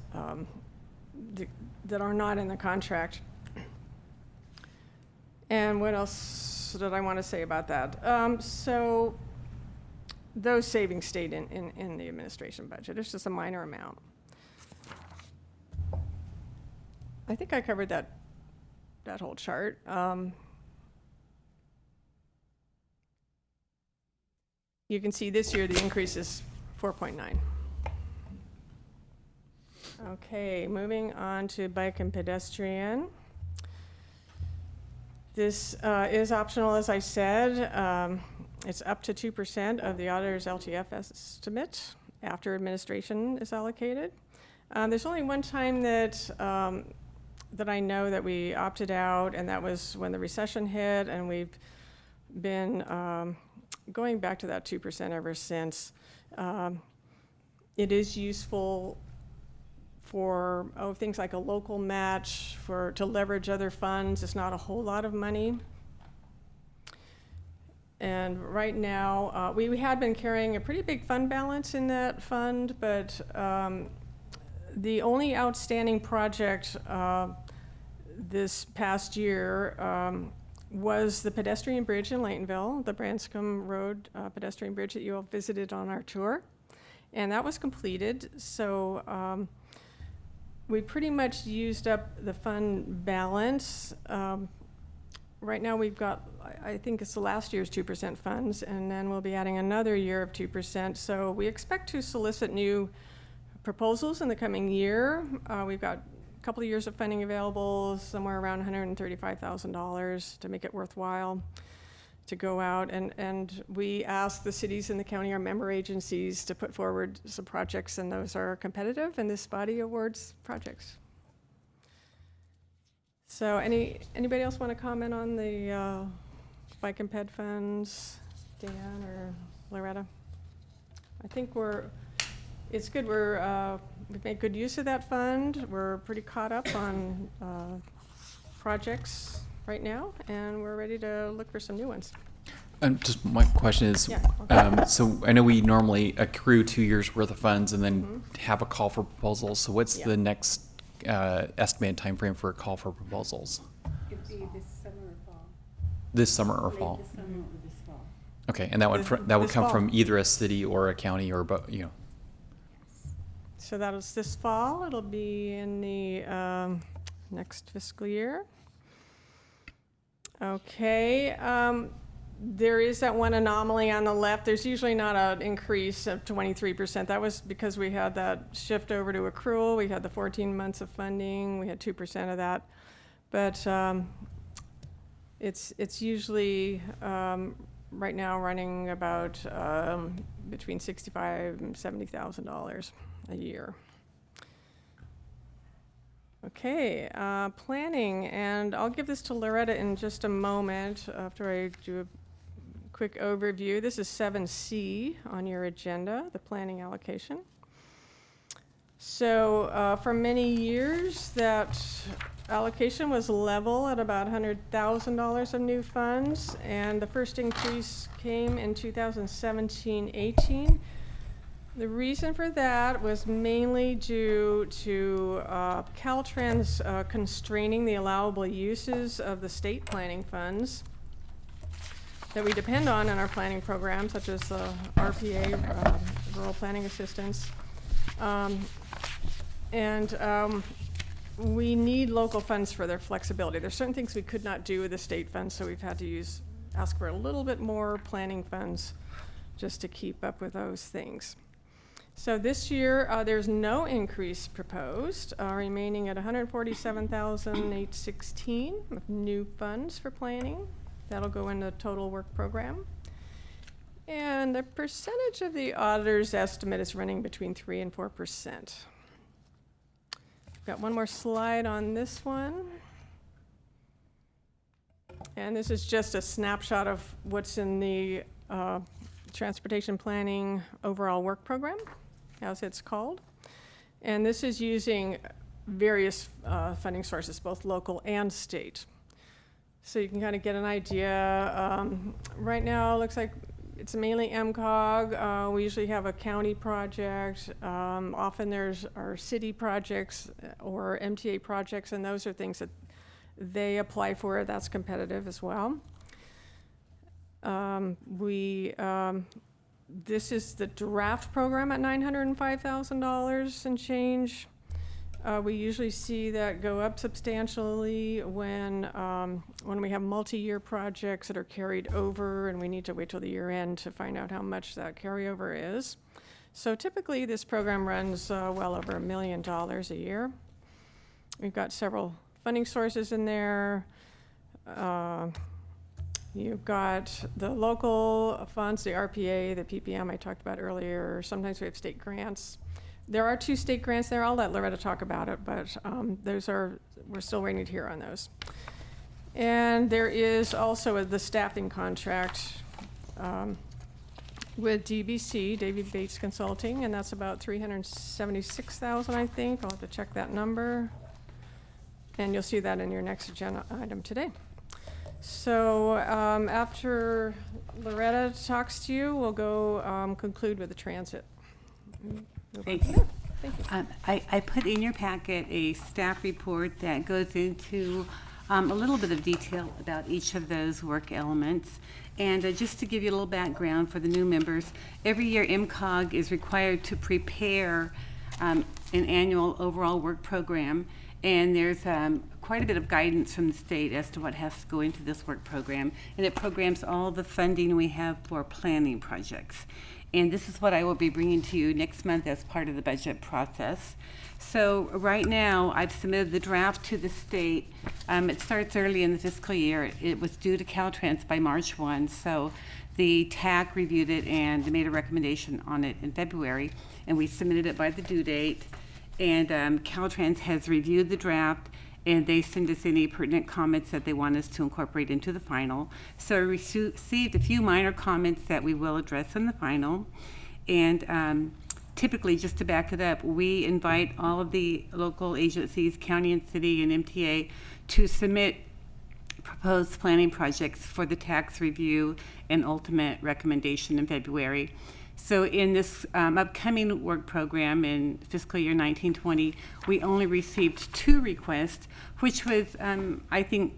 that are not in the contract. And what else did I want to say about that? So those savings stayed in the administration budget. It's just a minor amount. I think I covered that whole chart. You can see this year the increase is 4.9. Okay, moving on to bike and pedestrian. This is optional, as I said. It's up to 2% of the auditor's LTF estimate after administration is allocated. There's only one time that that I know that we opted out, and that was when the recession hit, and we've been going back to that 2% ever since. It is useful for things like a local match, to leverage other funds. It's not a whole lot of money. And right now, we had been carrying a pretty big fund balance in that fund, but the only outstanding project this past year was the pedestrian bridge in Laytonville, the Branscombe Road pedestrian bridge that you all visited on our tour. And that was completed, so we pretty much used up the fund balance. Right now we've got, I think it's the last year's 2% funds, and then we'll be adding another year of 2%. So we expect to solicit new proposals in the coming year. We've got a couple of years of funding available, somewhere around $135,000 to make it worthwhile to go out. And we ask the cities in the county, our member agencies, to put forward some projects, and those are competitive, and this body awards projects. So anybody else want to comment on the bike and ped funds, Dan or Loretta? I think it's good. We've made good use of that fund. We're pretty caught up on projects right now, and we're ready to look for some new ones. Just my question is, Yeah. so I know we normally accrue 2 years worth of funds and then have a call for proposals. So what's Yeah. the next estimated time frame for a call for proposals? It'd be this summer or fall. This summer or Late fall? this summer or this fall. Okay, and that would This come fall. from either a city or a county or both, you know. So that is this fall. It'll be in the next fiscal year. Okay. There is that one anomaly on the left. There's usually not an increase of 23%. That was because we had that shift over to accrual. We had the 14 months of funding. We had 2% of that. But it's usually right now running about between $65,000 and $70,000 a year. Okay, planning, and I'll give this to Loretta in just a moment after I do a quick overview. This is 7C on your agenda, the planning allocation. So for many years, that allocation was level at about $100,000 of new funds, and the first increase came in 2017-18. The reason for that was mainly due to Caltrans constraining the allowable uses of the state planning funds that we depend on in our planning program, such as the RPA, Rural Planning Assistance. We need local funds for their flexibility. There's certain things we could not do with the state funds, so we've had to ask for a little bit more planning funds just to keep up with those things. So this year, there's no increase proposed, remaining at $147,816 of new funds for planning. That'll go into the total work program. And the percentage of the auditor's estimate is running between 3% and 4%. Got one more slide on this one. And this is just a snapshot of what's in the transportation planning overall work program, as it's called. And this is using various funding sources, both local and state. So you can kind of get an idea. Right now, it looks like it's mainly MCOG. We usually have a county project. Often there's our city projects or MTA projects, and those are things that they apply for. That's competitive as well. This is the draft program at $905,000 and change. We usually see that go up substantially when we have multi-year projects that are carried over, and we need to wait till the year end to find out how much that carryover is. So typically this program runs well over $1 million a year. We've got several funding sources in there. You've got the local funds, the RPA, the PPM I talked about earlier. Sometimes we have state grants. There are 2 state grants there. I'll let Loretta talk about it, but we're still waiting to hear on those. And there is also the staffing contract with DBC, David Bates Consulting, and that's about $376,000, I think. I'll have to check that number. And you'll see that in your next agenda item today. So after Loretta talks to you, we'll go conclude with the transit. Thank you. Thank you. I put in your packet a staff report that goes into a little bit of detail about each of those work elements. And just to give you a little background for the new members, every year MCOG is required to prepare an annual overall work program. And there's quite a bit of guidance from the state as to what has to go into this work program. And it programs all the funding we have for planning projects. And this is what I will be bringing to you next month as part of the budget process. So right now, I've submitted the draft to the state. It starts early in the fiscal year. It was due to Caltrans by March 1. So the TAC reviewed it and made a recommendation on it in February. And we submitted it by the due date. And Caltrans has reviewed the draft, and they send us any pertinent comments that they want us to incorporate into the final. So I received a few minor comments that we will address in the final. And typically, just to back it up, we invite all of the local agencies, county and city and MTA, to submit proposed planning projects for the tax review and ultimate recommendation in February. So in this upcoming work program in fiscal year 1920, we only received 2 requests, which was, I think,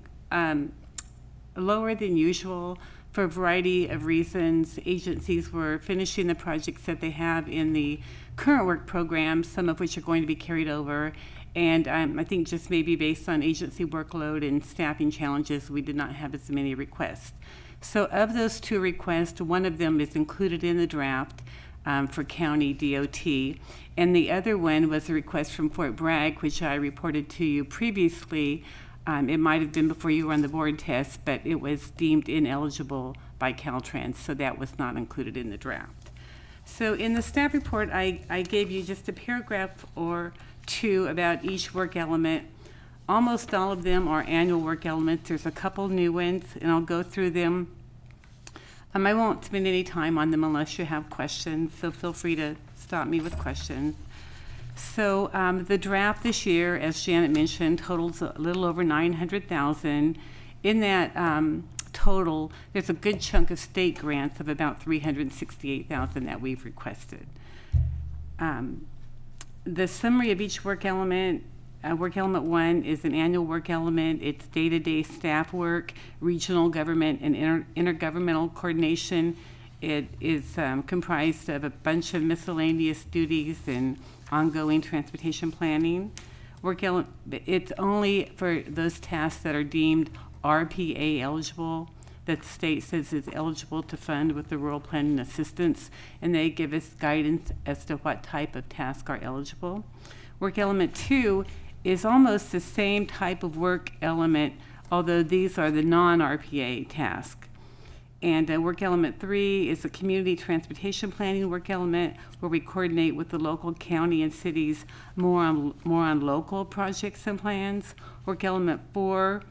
lower than usual for a variety of reasons. Agencies were finishing the projects that they have in the current work program, some of which are going to be carried over. And I think just maybe based on agency workload and staffing challenges, we did not have as many requests. So of those 2 requests, one of them is included in the draft for county DOT. And the other one was a request from Fort Bragg, which I reported to you previously. It might have been before you were on the board test, but it was deemed ineligible by Caltrans, so that was not included in the draft. So in the staff report, I gave you just a paragraph or 2 about each work element. Almost all of them are annual work elements. There's a couple new ones, and I'll go through them. I won't spend any time on them unless you have questions, so feel free to stop me with questions. So the draft this year, as Janet mentioned, totals a little over $900,000. In that total, there's a good chunk of state grants of about $368,000 that we've requested. The summary of each work element. Work element 1 is an annual work element. It's day-to-day staff work, regional government, and intergovernmental coordination. It is comprised of a bunch of miscellaneous duties and ongoing transportation planning. It's only for those tasks that are deemed RPA eligible, that the state says is eligible to fund with the rural planning assistance, and they give us guidance as to what type of tasks are eligible. Work element 2 is almost the same type of work element, although these are the non-RPA tasks. And work element 3 is a community transportation planning work element, where we coordinate with the local county and cities more on local projects and plans. Work element 4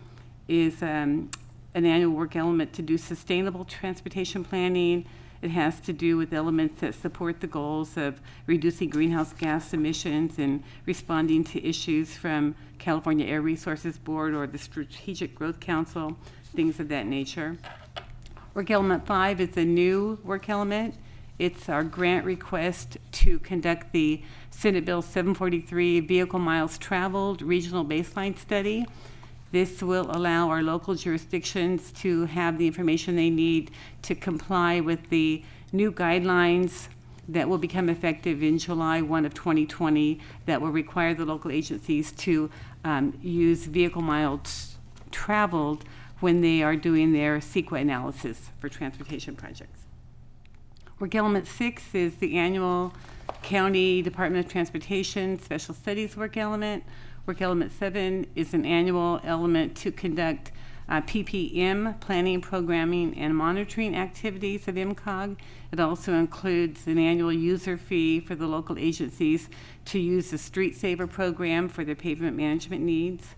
is an annual work element to do sustainable transportation planning It has to do with elements that support the goals of reducing greenhouse gas emissions and responding to issues from California Air Resources Board or the Strategic Growth Council, things of that nature. Work element 5 is a new work element. It's our grant request to conduct the Senate Bill 743 Vehicle Miles Traveled Regional Baseline Study. This will allow our local jurisdictions to have the information they need to comply with the new guidelines that will become effective in July 1 of 2020 that will require the local agencies to use vehicle miles traveled when they are doing their CEQA analysis for transportation projects. Work element 6 is the annual County Department of Transportation Special Studies work element. Work element 7 is an annual element to conduct PPM, planning, programming, and monitoring activities of MCOG. It also includes an annual user fee for the local agencies to use the Street Saver program for their pavement management needs.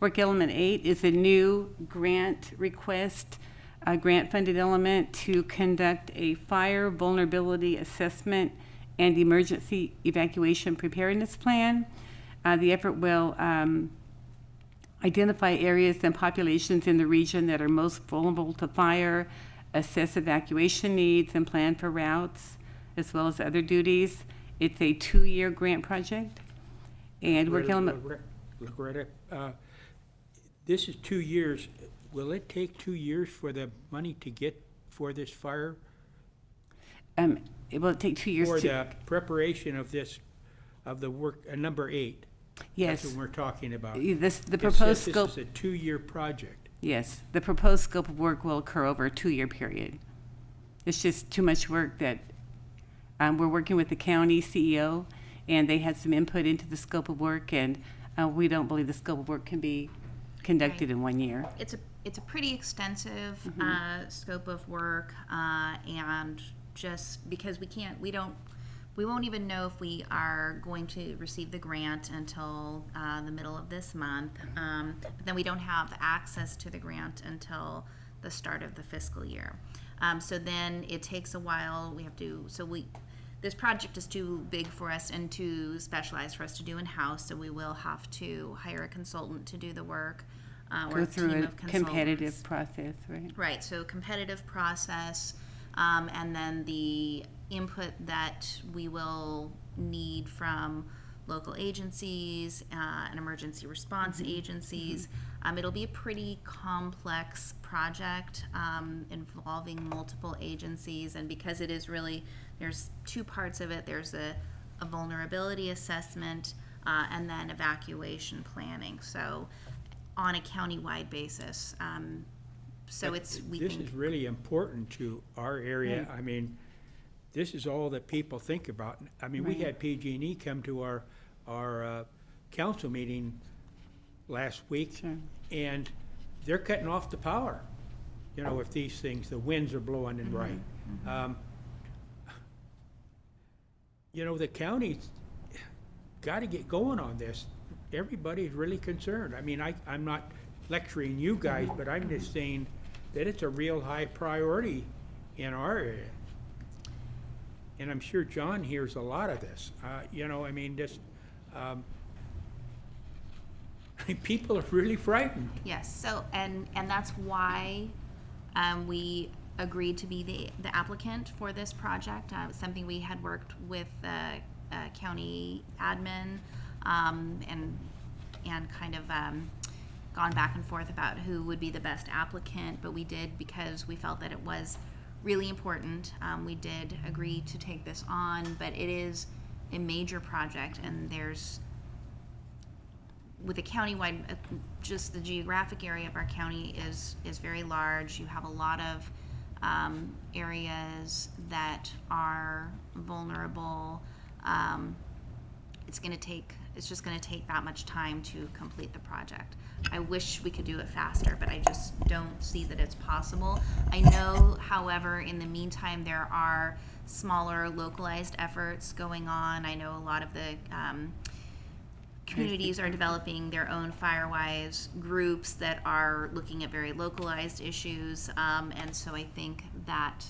Work element 8 is a new grant request, a grant-funded element to conduct a fire vulnerability assessment and emergency evacuation preparedness plan. The effort will identify areas and populations in the region that are most vulnerable to fire, assess evacuation needs, and plan for routes, as well as other duties. It's a 2-year grant project. And work element... Loretta, this is 2 years. Will it take 2 years for the money to get for this fire? It will take 2 years For to... the preparation of this, of the work, number 8? Yes. That's what we're talking about. The It proposed says scope... This is a 2-year project. Yes, the proposed scope of work will occur over a 2-year period. It's just too much work that we're working with the county CEO, and they had some input into the scope of work, and we don't believe the scope of work can be conducted in 1 year. It's a pretty extensive scope of work, and just because we won't even know if we are going to receive the grant until the middle of this month. But then we don't have access to the grant until the start of the fiscal year. So then it takes a while. This project is too big for us and too specialized for us to do in-house, so we will have to hire a consultant to do the work. Or Go through team a of competitive consultants. process, right? Right, so competitive process, and then the input that we will need from local agencies and emergency response agencies. It'll be a pretty complex project involving multiple agencies, and because it is really, there's 2 parts of it. There's a vulnerability assessment and then evacuation planning. So on a county-wide basis. So But it's, This is really important to our area. Right. I mean, this is all that people think about. I mean, we Right. had PG&E come to our council meeting last week, Sure. and they're cutting off the power. You know, if these things, the winds are blowing and right. You know, the county's got to get going on this. Everybody's really concerned. I mean, I'm not lecturing you guys, but I'm just saying that it's a real high priority in our area. And I'm sure John hears a lot of this. You know, I mean, just, people are really frightened. yes, so, and that's why we agreed to be the applicant for this project. It was something we had worked with county admin and kind of gone back and forth about who would be the best applicant, but we did, because we felt that it was really important, we did agree to take this on, but it is a major project, and there's, with a countywide, just the geographic area of our county is very large. You have a lot of areas that are vulnerable. It's just gonna take that much time to complete the project. I wish we could do it faster, but I just don't see that it's possible. I know, however, in the meantime, there are smaller localized efforts going on. I know a lot of the communities are developing their own Firewise groups that are looking at very localized issues, and so I think that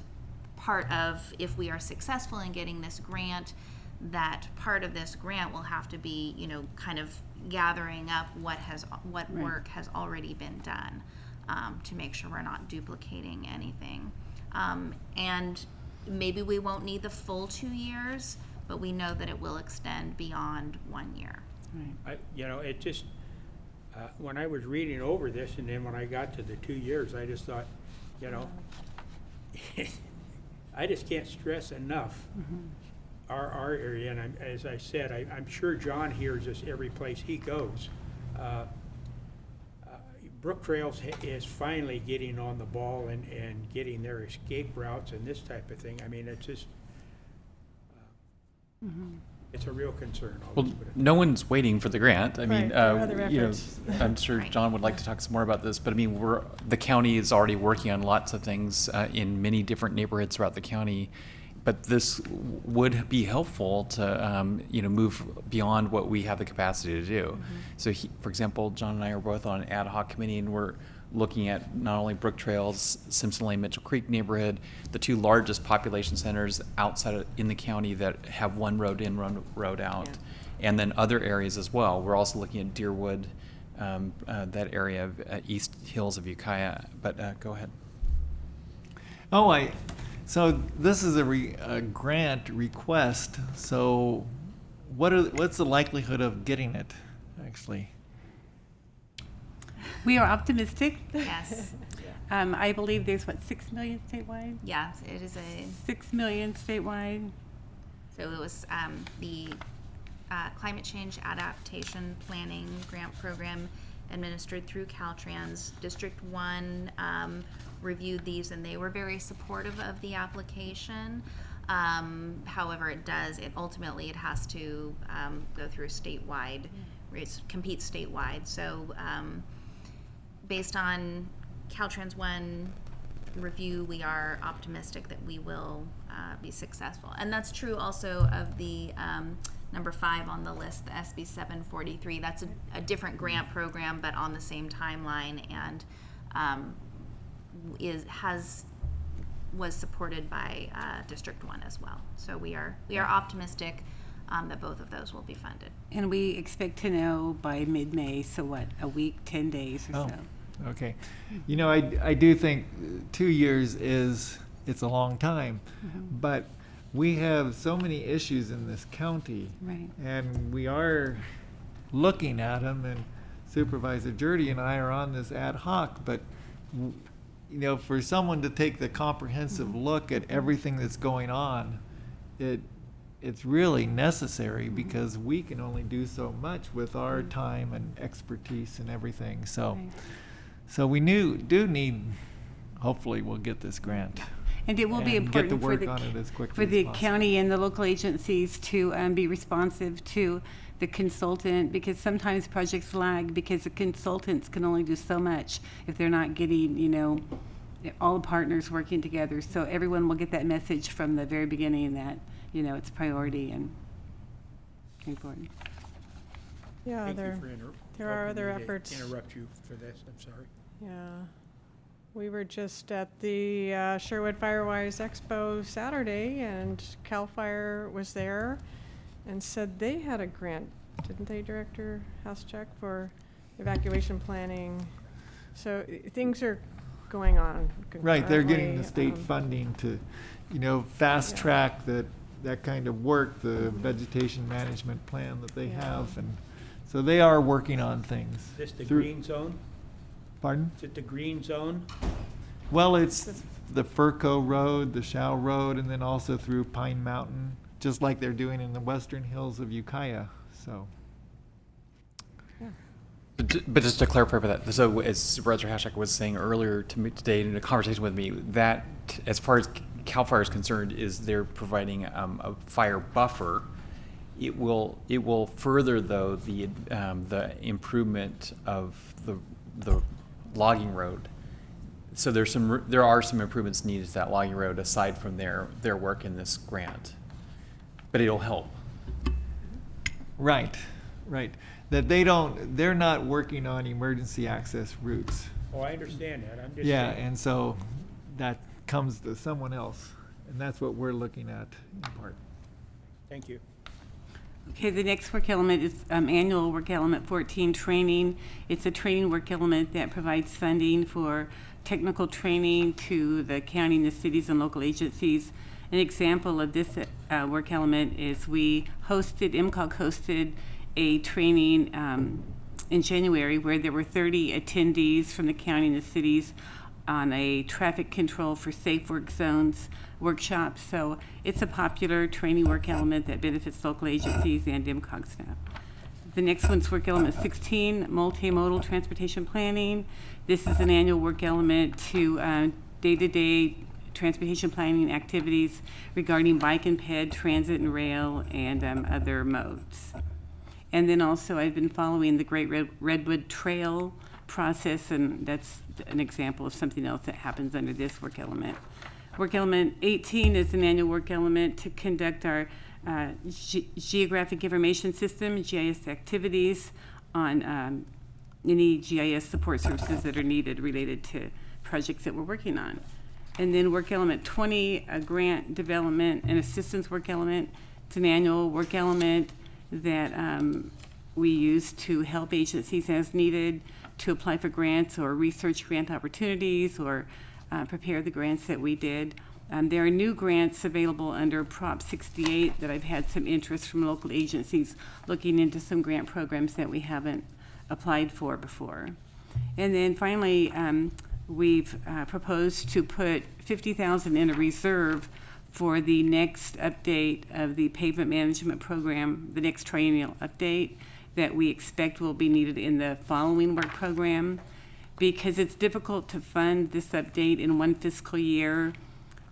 part of, if we are successful in getting this grant, that part of this grant will have to be, you know, kind of gathering up what work has already been done, to make sure we're not duplicating anything. And maybe we won't need the full 2 years, but we know that it will extend beyond 1 year. You know, it just, when I was reading over this, and then when I got to the 2 years, I just thought, you know, I just can't stress enough our area, and as I said, I'm sure John hears this every place he goes. Brook Trails is finally getting on the ball and getting their escape routes and this type of thing. I mean, it's just, it's a real concern. I'll Well, just put it. no one's waiting for the grant. I mean, Right, there are other you know, efforts. I'm sure Right. John would like to talk some more about this, but I mean, the county is already working on lots of things in many different neighborhoods throughout the county. But this would be helpful to, you know, move beyond what we have the capacity to do. So, for example, John and I are both on an ad hoc committee, and we're looking at not only Brook Trails, Simpson Lane, Mitchell Creek neighborhood, the two largest population centers in the county that have one road in, one road out, and then other areas as well. We're also looking at Deerwood, that area of East Hills of Ukiah. But go ahead. So this is a grant request, so what's the likelihood of getting it, actually? We are optimistic. Yes. I believe there's, 6 million statewide? Yeah, it is a, 6 million statewide. so it was the Climate Change Adaptation Planning Grant Program administered through Caltrans. District 1 reviewed these, and they were very supportive of the application. However, it ultimately has to go through statewide, compete statewide. So based on Caltrans 1 review, we are optimistic that we will be successful. And that's true also of the number 5 on the list, the SB 743. That's a different grant program, but on the same timeline, and was supported by District 1 as well. So we are optimistic that both of those will be funded. And we expect to know by mid-May, so what, a week, 10 days or so? Okay. You know, I do think 2 years it's a long time, but we have so many issues in this county. Right. And we are looking at them, and Supervisor Jurdy and I are on this ad hoc, but you know, for someone to take the comprehensive look at everything that's going on, it's really necessary, because we can only do so much with our time and expertise and everything. So, Right. so we do need. Hopefully, we'll get this grant. And it will be and get to important for work the, on it as quickly for as the possible. county and the local agencies to be responsive to the consultant, because sometimes projects lag because the consultants can only do so much if they're not getting, you know, all the partners working together. So everyone will get that message from the very beginning that, you know, it's priority and important. Yeah, Thank you there for are helping other me to efforts. interrupt you for this, I'm sorry. Yeah. We were just at the Sherwood Firewise Expo Saturday, and CAL FIRE was there and said they had a grant, didn't they, Director Housecheck, for evacuation planning? So things are going on Right, they're getting the concurrently, state funding to, you know, fast Yeah. track that kind of work, the vegetation management plan that they Yeah. have, and so they are working on things. Is this the Through- green zone? Pardon? Is it the green zone? Well, it's the Furco Road, the Shao Road, and then also through Pine Mountain, just like they're doing in the western hills of Ukiah, so. But just to clarify that, so as Supervisor Hashak was saying earlier to me today in a conversation with me, that as far as CAL FIRE is concerned, is they're providing a fire buffer. It will further, though, the improvement of the logging road. So there are some improvements needed to that logging road aside from their work in this grant, but it'll help. Right. That they're not working on emergency access routes. Oh, I understand that, I'm just Yeah, saying. and so that comes to someone else. And that's what we're looking at in part. Thank you. Okay, the next work element is annual work element 14, training. It's a training work element that provides funding for technical training to the county and the cities and local agencies. An example of this work element is MCOG hosted a training in January where there were 30 attendees from the county and the cities on a traffic control for safe work zones workshop. So it's a popular training work element that benefits local agencies and MCOG staff. The next one's work element 16, multimodal transportation planning. This is an annual work element to day-to-day transportation planning activities regarding bike and ped, transit and rail, and other modes. And then also I've been following the Great Redwood Trail process, and that's an example of something else that happens under this work element. Work element 18 is an annual work element to conduct our geographic information system, GIS activities on any GIS support services that are needed related to projects that we're working on. And then work element 20, a grant development and assistance work element. It's an annual work element that we use to help agencies as needed to apply for grants or research grant opportunities or prepare the grants that we did. There are new grants available under Prop 68 that I've had some interest from local agencies looking into some grant programs that we haven't applied for before. And then finally, we've proposed to put $50,000 in a reserve for the next update of the pavement management program, the next triennial update that we expect will be needed in the following work program, because it's difficult to fund this update in one fiscal year.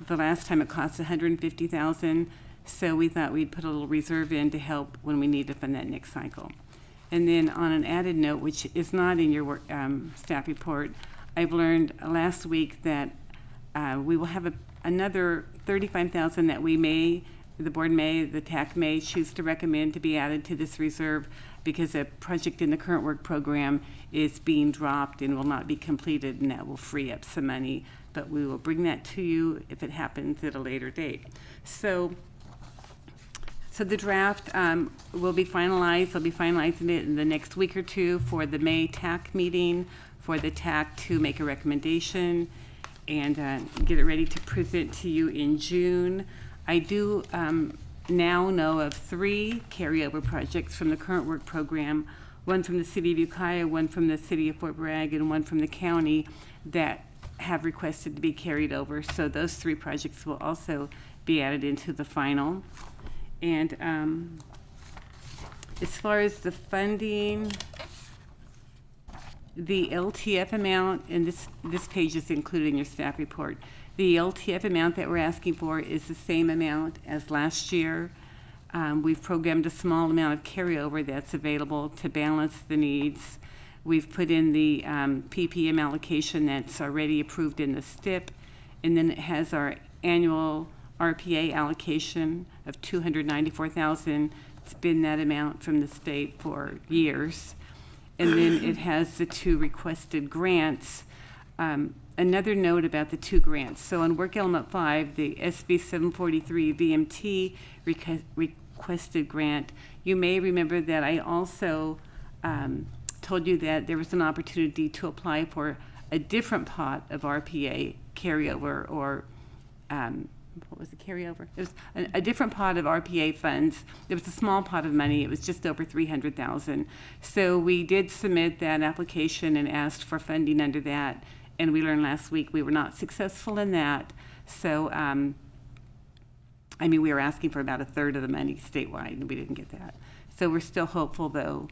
The last time it cost $150,000, so we thought we'd put a little reserve in to help when we need to fund that next cycle. And then on an added note, which is not in your work, staff report, I've learned last week that we will have another $35,000 that the board may, the TAC may choose to recommend to be added to this reserve because a project in the current work program is being dropped and will not be completed, and that will free up some money. But we will bring that to you if it happens at a later date. So the draft will be finalized. They'll be finalizing it in the next week or two for the May TAC meeting, for the TAC to make a recommendation and get it ready to present to you in June. I do now know of 3 carryover projects from the current work program, one from the city of Ukiah, one from the city of Fort Bragg, and one from the county that have requested to be carried over. So those 3 projects will also be added into the final. And as far as the funding, the LTF amount, and this page is included in your staff report, the LTF amount that we're asking for is the same amount as last year. We've programmed a small amount of carryover that's available to balance the needs. We've put in the PPM allocation that's already approved in the STIP, and then it has our annual RPA allocation of $294,000. It's been that amount from the state for years. And then it has the 2 requested grants. Another note about the 2 grants. So on work element 5, the SB 743 VMT requested grant, you may remember that I also told you that there was an opportunity to apply for a different pot of RPA carryover, or what was the carryover? It was a different pot of RPA funds. It was a small pot of money. It was just over $300,000. So we did submit that application and asked for funding under that. And we learned last week we were not successful in that. So, we were asking for about 1/3 of the money statewide, and we didn't get that. So we're still hopeful, though,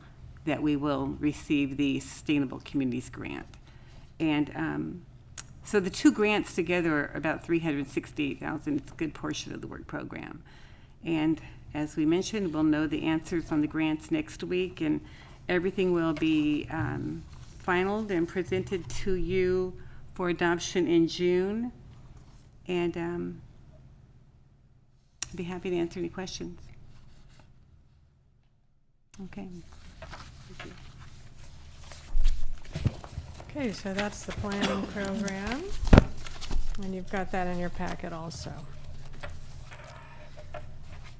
that we will receive the Sustainable Communities Grant. And so the 2 grants together are about $368,000. It's a good portion of the work program. And as we mentioned, we'll know the answers on the grants next week, and everything will be finalized and presented to you for adoption in June. And I'd be happy to answer any questions. Okay. Thank you. Okay, so that's the planning program, and you've got that in your packet also.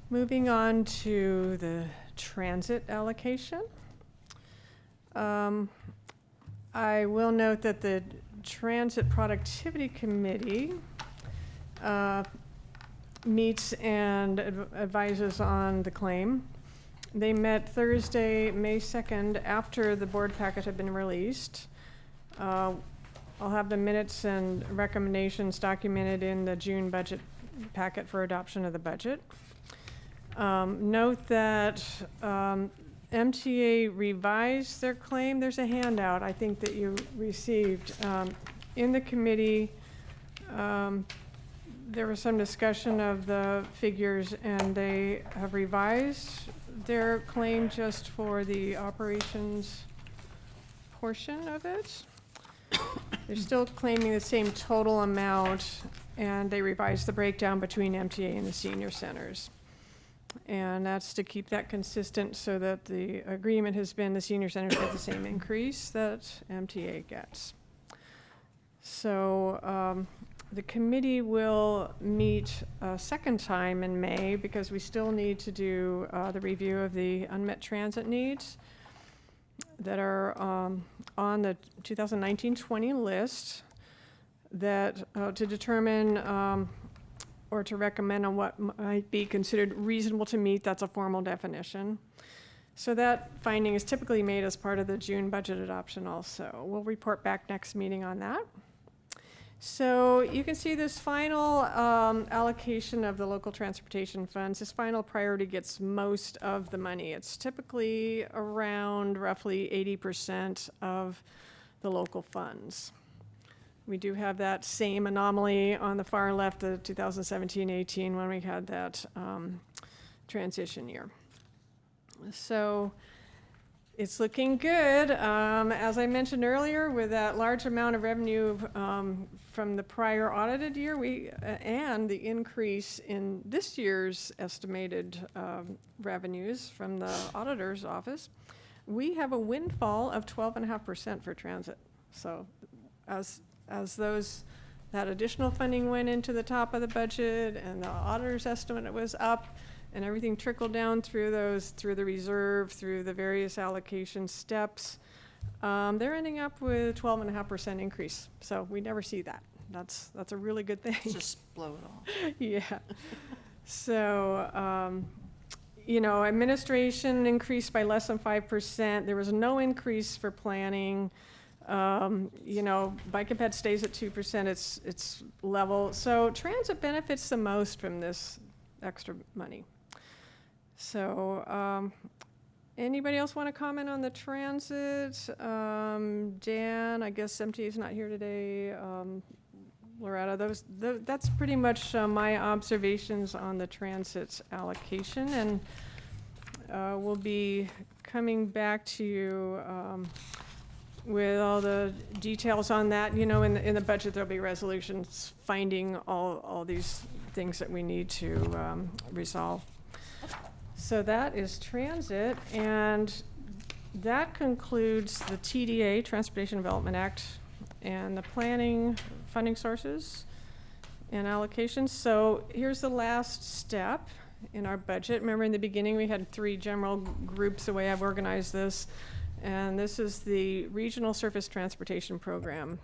Moving on to the transit allocation. I will note that the Transit Productivity Committee meets and advises on the claim. They met Thursday, May 2nd, after the board packet had been released. I'll have the minutes and recommendations documented in the June budget packet for adoption of the budget. Note that MTA revised their claim. There's a handout, I think, that you received. In the committee, there was some discussion of the figures, and they have revised their claim just for the operations portion of it. They're still claiming the same total amount, and they revised the breakdown between MTA and the senior centers. And that's to keep that consistent so that the agreement has been the senior centers get the same increase that MTA gets. So the committee will meet a second time in May because we still need to do the review of the unmet transit needs that are on the 2019-20 list that to determine or to recommend on what might be considered reasonable to meet. That's a formal definition. So that finding is typically made as part of the June budget adoption also. We'll report back next meeting on that. So you can see this final allocation of the local transportation funds. This final priority gets most of the money. It's typically around roughly 80% of the local funds. We do have that same anomaly on the far left of 2017-18 when we had that transition year. So it's looking good. As I mentioned earlier, with that large amount of revenue from the prior audited year, and the increase in this year's estimated revenues from the auditor's office, we have a windfall of 12.5% for transit. So as that additional funding went into the top of the budget and the auditor's estimate was up, and everything trickled down through the reserve, through the various allocation steps, they're ending up with 12.5% increase. So we never see that. That's a really good thing. Just blow it all. Yeah. So, administration increased by less than 5%. There was no increase for planning. Bike and ped stays at 2%. It's level. So transit benefits the most from this extra money. So, anybody else want to comment on the transit? Dan, I guess MTA is not here today. Loretta, that's pretty much my observations on the transit's allocation, and we'll be coming back to you with all the details on that. In the budget, there'll be resolutions finding all these things that we need to resolve. So that is transit, and that concludes the TDA, Transportation Development Act, and the planning, funding sources, and allocations. So here's the last step in our budget. Remember in the beginning we had 3 general groups, the way I've organized this, and this is the Regional Surface Transportation Program.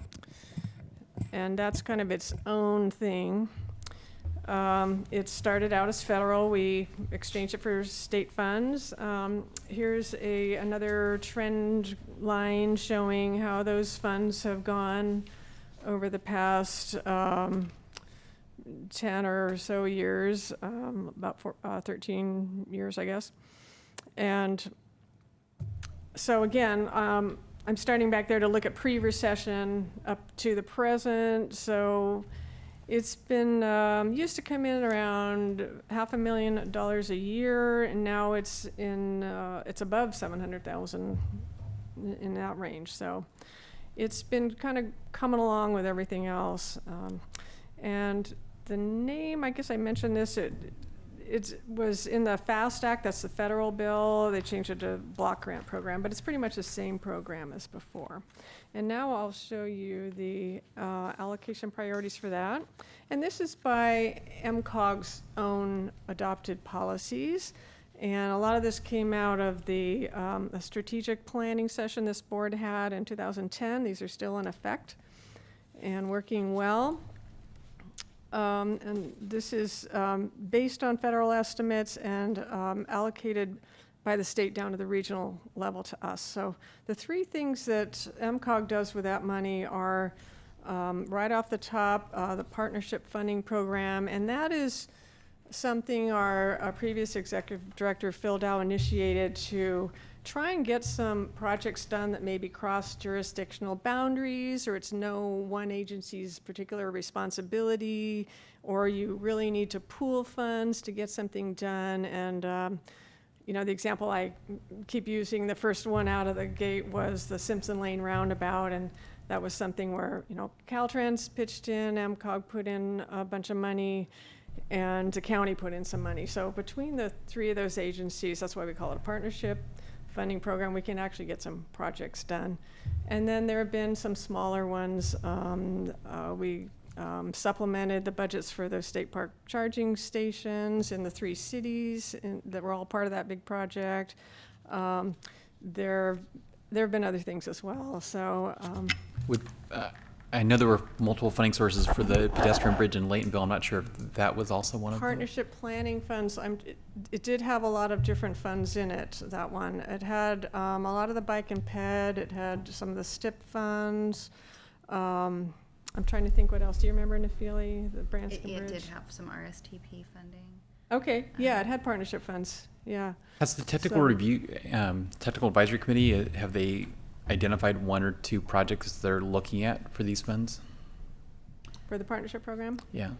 And that's kind of its own thing. It started out as federal. We exchanged it for state funds. Here's another trend line showing how those funds have gone over the past 10 or so years, about 13 years, I guess. And so again, I'm starting back there to look at pre-recession up to the present. So it's been used to come in around $500,000 a year, and now it's above $700,000 in that range. So it's been kind of coming along with everything else. And the name, I guess I mentioned this, it was in the FAST Act, that's the federal bill. They changed it to block grant program, but it's pretty much the same program as before. And now I'll show you the allocation priorities for that. And this is by MCOG's own adopted policies. And a lot of this came out of the a strategic planning session this board had in 2010. These are still in effect and working well. And this is based on federal estimates and allocated by the state down to the regional level to us. So the three things that MCOG does with that money are right off the top, the partnership funding program, and that is something our previous executive director, Phil Dow, initiated to try and get some projects done that maybe cross jurisdictional boundaries, or it's no one agency's particular responsibility, or you really need to pool funds to get something done. And you know, the example I keep using, the first one out of the gate was the Simpson Lane roundabout, and that was something where, you know, Caltrans pitched in, MCOG put in a bunch of money, and the county put in some money. So between the three of those agencies, that's why we call it a partnership funding program, we can actually get some projects done. And then there have been some smaller ones. We supplemented the budgets for those state park charging stations in the 3 cities that were all part of that big project. There have been other things as well. So I know there were multiple funding sources for the pedestrian bridge in Laytonville. I'm not sure if that was also one of them. Partnership planning funds, it did have a lot of different funds in it, that one. It had a lot of the bike and ped, it had some of the STIP funds. I'm trying to think what else. Do you remember, Nafili, the Branscombe Bridge? It did have some RSTP funding. Okay, yeah, it had partnership funds, yeah. Has the technical technical advisory committee, have they identified 1 or 2 projects they're looking at for these funds? For the partnership program? Yeah.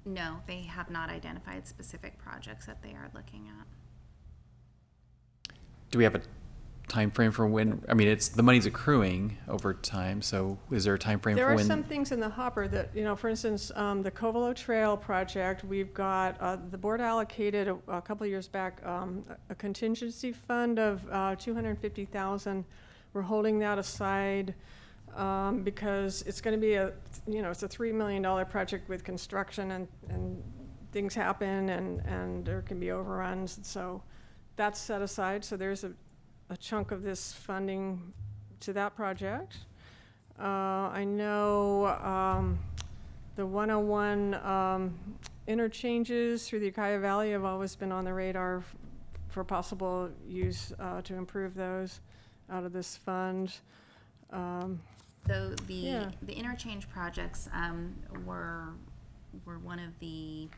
No, they have not identified specific projects that they are looking at. Do we have a time frame for when? I mean, the money's accruing over time, so is there a time frame for when? There are some things in the hopper that, you know, for instance, the Covelo Trail project, we've got, the board allocated a couple of years back a contingency fund of $250,000. We're holding that aside because it's going to be it's a $3 million project with construction, and things happen and there can be overruns. So that's set aside. So there's a chunk of this funding to that project. I know the 101 interchanges through the Ukiah Valley have always been on the radar for possible use to improve those out of this fund. So the interchange projects were one of the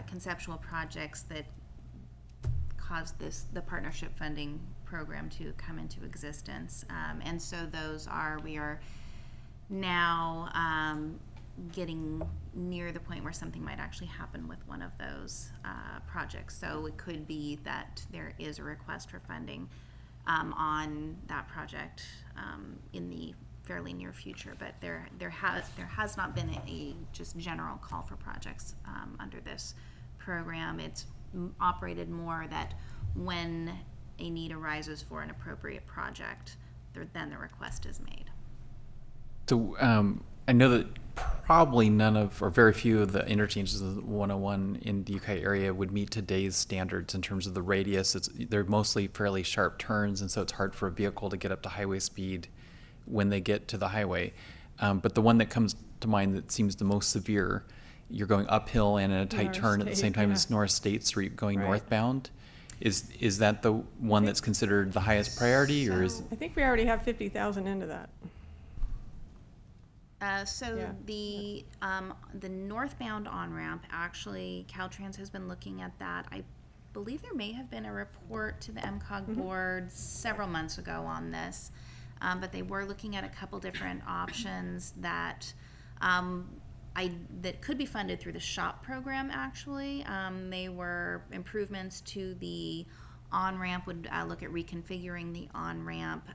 conceptual projects that caused the partnership funding program to come into existence. And so we are now getting near the point where something might actually happen with one of those projects. So it could be that there is a request for funding on that project in the fairly near future, but there has not been a just general call for projects under this program. It's operated more that when a need arises for an appropriate project, then the request is made. So I know that probably none of, or very few of the interchanges of the 101 in the Ukiah area would meet today's standards in terms of the radius. They're mostly fairly sharp turns, and so it's hard for a vehicle to get up to highway speed when they get to the highway. But the one that comes to mind that seems the most severe, you're going uphill and in a tight turn at the same time as North State Street going northbound. Is that the one that's considered the highest priority, or is? I think we already have 50,000 into that. The northbound on-ramp, actually, Caltrans has been looking at that. I believe there may have been a report to the MCOG board several months ago on this, but they were looking at a couple different options that that could be funded through the SHOP program, actually. They were improvements to the on-ramp, would look at reconfiguring the on-ramp.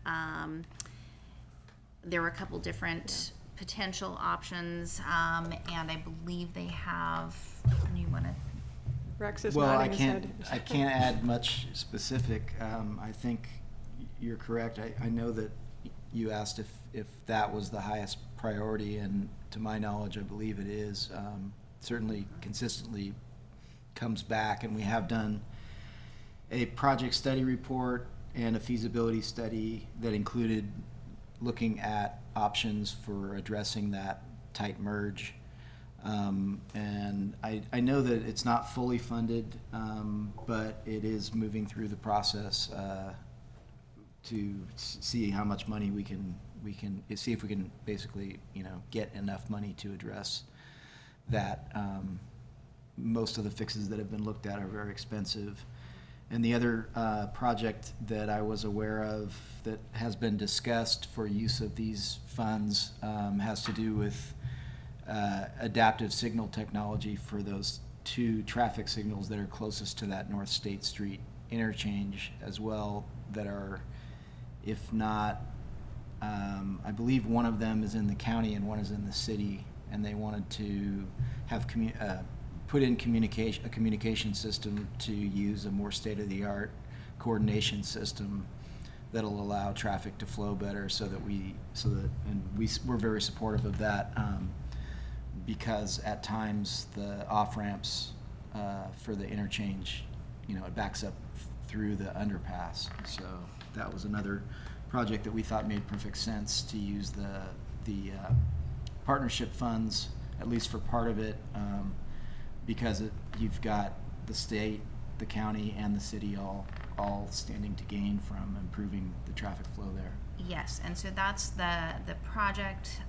There were a couple different potential options, and I believe they have, you want to Rex is Well, nodding his head. I can't add much specific. I think you're correct. I know that you asked if that was the highest priority, and to my knowledge, I believe it is. Certainly consistently comes back, and we have done a project study report and a feasibility study that included looking at options for addressing that tight merge. And I know that it's not fully funded, but it is moving through the process to see how much money we can see if we can basically, get enough money to address that. Most of the fixes that have been looked at are very expensive. And the other project that I was aware of that has been discussed for use of these funds has to do with adaptive signal technology for those 2 traffic signals that are closest to that North State Street interchange as well, that are, if not, I believe one of them is in the county and one is in the city, and they wanted to have put in a communication system to use a more state-of-the-art coordination system that'll allow traffic to flow better, we're very supportive of that, because at times the off-ramps for the interchange, it backs up through the underpass. So that was another project that we thought made perfect sense to use the partnership funds, at least for part of it, because you've got the state, the county, and the city all standing to gain from improving the traffic flow there. Yes, and so that's the project,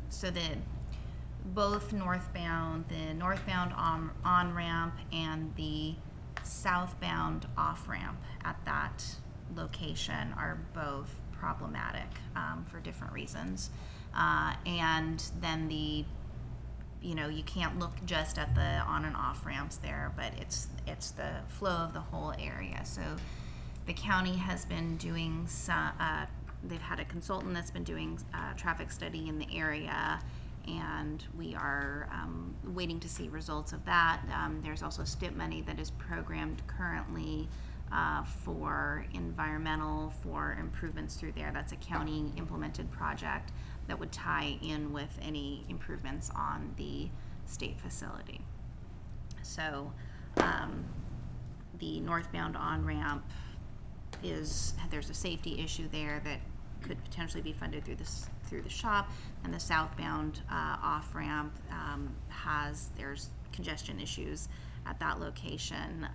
so that both the northbound on-ramp and the southbound off-ramp at that location are both problematic for different reasons. And then you can't look just at the on and off ramps there, but it's the flow of the whole area. So the county has been doing they've had a consultant that's been doing traffic study in the area, and we are waiting to see results of that. There's also STIP money that is programmed currently for for improvements through there. That's a county implemented project that would tie in with any improvements on the state facility. So the northbound on-ramp there's a safety issue there that could potentially be funded through the shop, and the southbound off-ramp there's congestion issues at that location.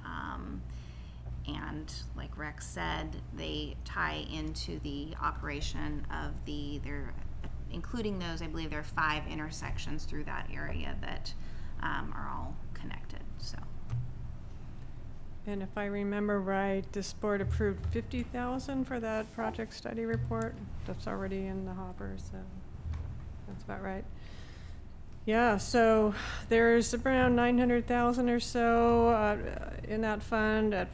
And like Rex said, they tie into the operation of including those, I believe there are 5 intersections through that area that are all connected, so. And if I remember right, this board approved $50,000 for that project study report. That's already in the hopper, so that's about right. Yeah, so there's around $900,000 or so in that fund. At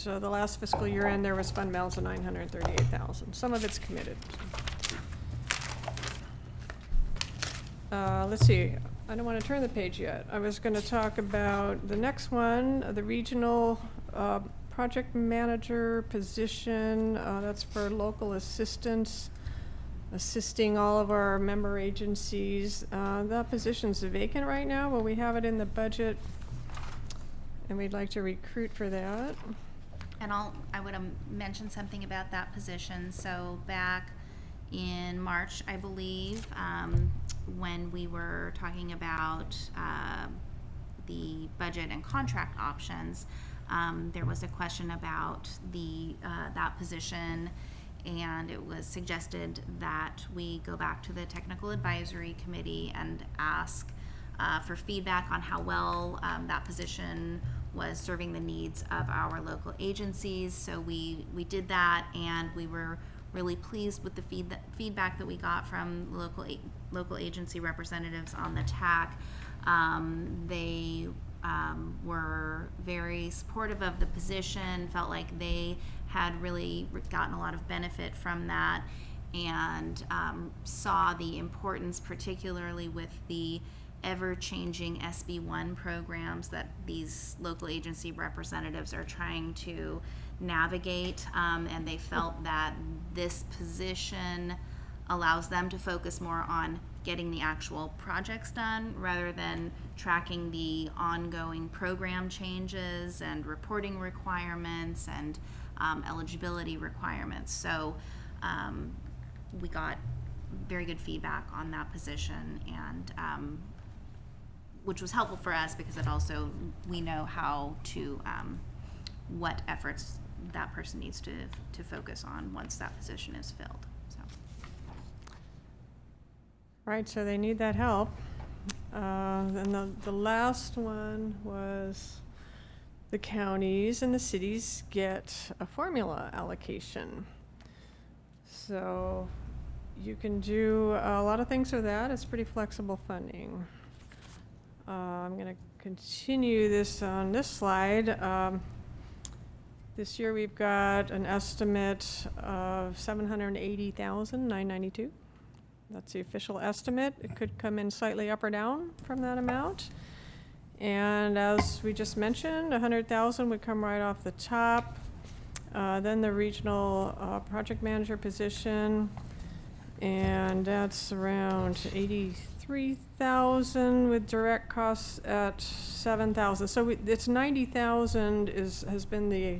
the last fiscal year end, there was fund balance of $938,000. Some of it's committed. Let's see. I don't want to turn the page yet. I was going to talk about the next one, the regional project manager position. That's for local assistance, assisting all of our member agencies. That position's vacant right now, but we have it in the budget, and we'd like to recruit for that. And I would mention something about that position. So back in March, I believe, when we were talking about the budget and contract options, there was a question about that position, and it was suggested that we go back to the technical advisory committee and ask for feedback on how well that position was serving the needs of our local agencies. So we did that, and we were really pleased with the feedback that we got from local agency representatives on the TAC. They were very supportive of the position, felt like they had really gotten a lot of benefit from that, and saw the importance, particularly with the ever-changing SB1 programs that these local agency representatives are trying to navigate, and they felt that this position allows them to focus more on getting the actual projects done rather than tracking the ongoing program changes and reporting requirements and eligibility requirements. So we got very good feedback on that position, and which was helpful for us because it also, we know how to, what efforts that person needs to focus on once that position is filled. So. Right, so they need that help. And the last one was the counties and the cities get a formula allocation. So you can do a lot of things with that. It's pretty flexible funding. I'm going to continue this on this slide. This year we've got an estimate of $780,992. That's the official estimate. It could come in slightly up or down from that amount. And as we just mentioned, $100,000 would come right off the top. Then the regional project manager position, and that's around $83,000 with direct costs at $7,000. So it's $90,000 has been the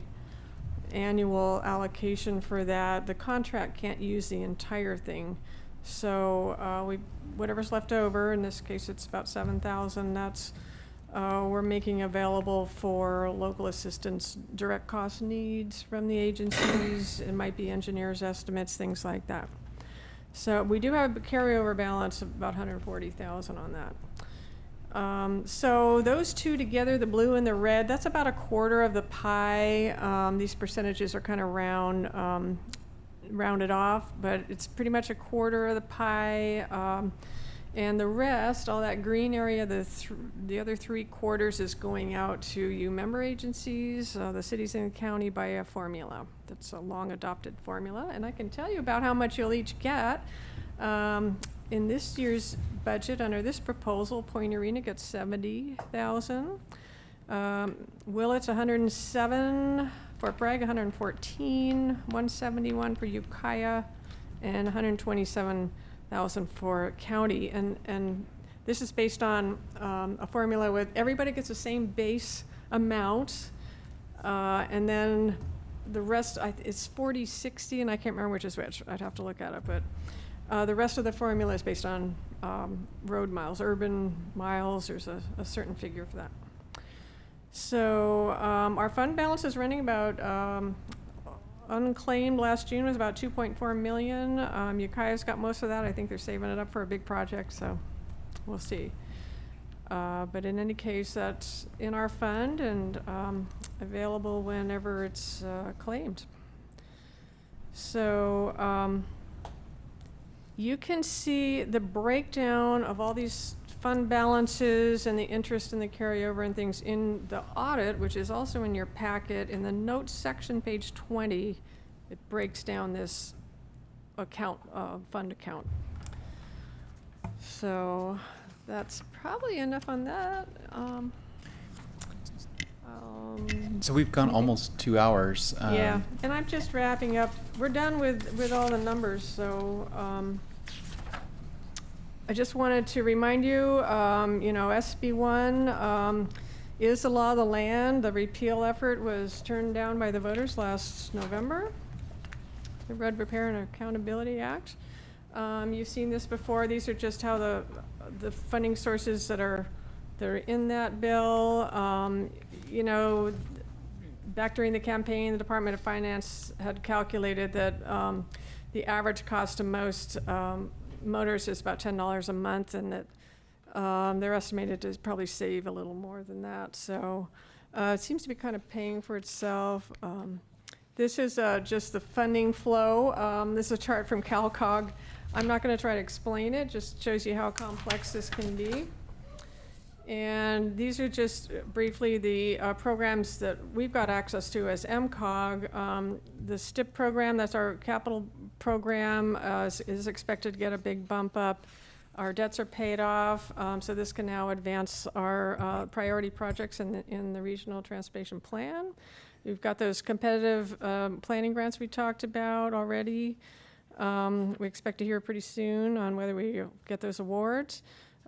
annual allocation for that. The contract can't use the entire thing. So whatever's left over, in this case it's about $7,000, that's we're making available for local assistance, direct cost needs from the agencies. It might be engineers' estimates, things like that. So we do have a carryover balance of about $140,000 on that. So those two together, the blue and the red, that's about a quarter of the pie. These percentages are kind of rounded off, but it's pretty much a quarter of the pie. And the rest, all that green area, the other 3/4 is going out to you member agencies, the cities and the county by a formula. That's a long adopted formula, and I can tell you about how much you'll each get. In this year's budget, under this proposal, Point Arena gets $70,000. Willett's 107, Fort Bragg 114, 171 for Ukiah, and 127,000 for county. And this is based on a formula with everybody gets the same base amount, and then the rest, it's 40, 60, and I can't remember which is which. I'd have to look at it, but the rest of the formula is based on road miles, urban miles. There's a certain figure for that. So our fund balance is running about, unclaimed last June was about 2.4 million. Ukiah's got most of that. I think they're saving it up for a big project, so we'll see. But in any case, that's in our fund and available whenever it's claimed. So you can see the breakdown of all these fund balances and the interest and the carryover and things in the audit, which is also in your packet. In the notes section, page 20, it breaks down this account, fund account. So that's probably enough on that. So we've gone almost 2 hours. Yeah, and I'm just wrapping up. We're done with all the numbers, so I just wanted to remind you, SB1 is the law of the land. The repeal effort was turned down by the voters last November, the Road Repair and Accountability Act. You've seen this before. These are just how the funding sources that are in that bill. Back during the campaign, the Department of Finance had calculated that the average cost to most motors is about $10 a month, and that they're estimated to probably save a little more than that. So it seems to be kind of paying for itself. This is just the funding flow. This is a chart from CalCog. I'm not going to try to explain it, just shows you how complex this can be. And these are just briefly the programs that we've got access to as MCOG. The STIP program, that's our capital program, is expected to get a big bump up. Our debts are paid off, so this can now advance our priority projects in the regional transportation plan. We've got those competitive planning grants we talked about already. We expect to hear pretty soon on whether we get those awards.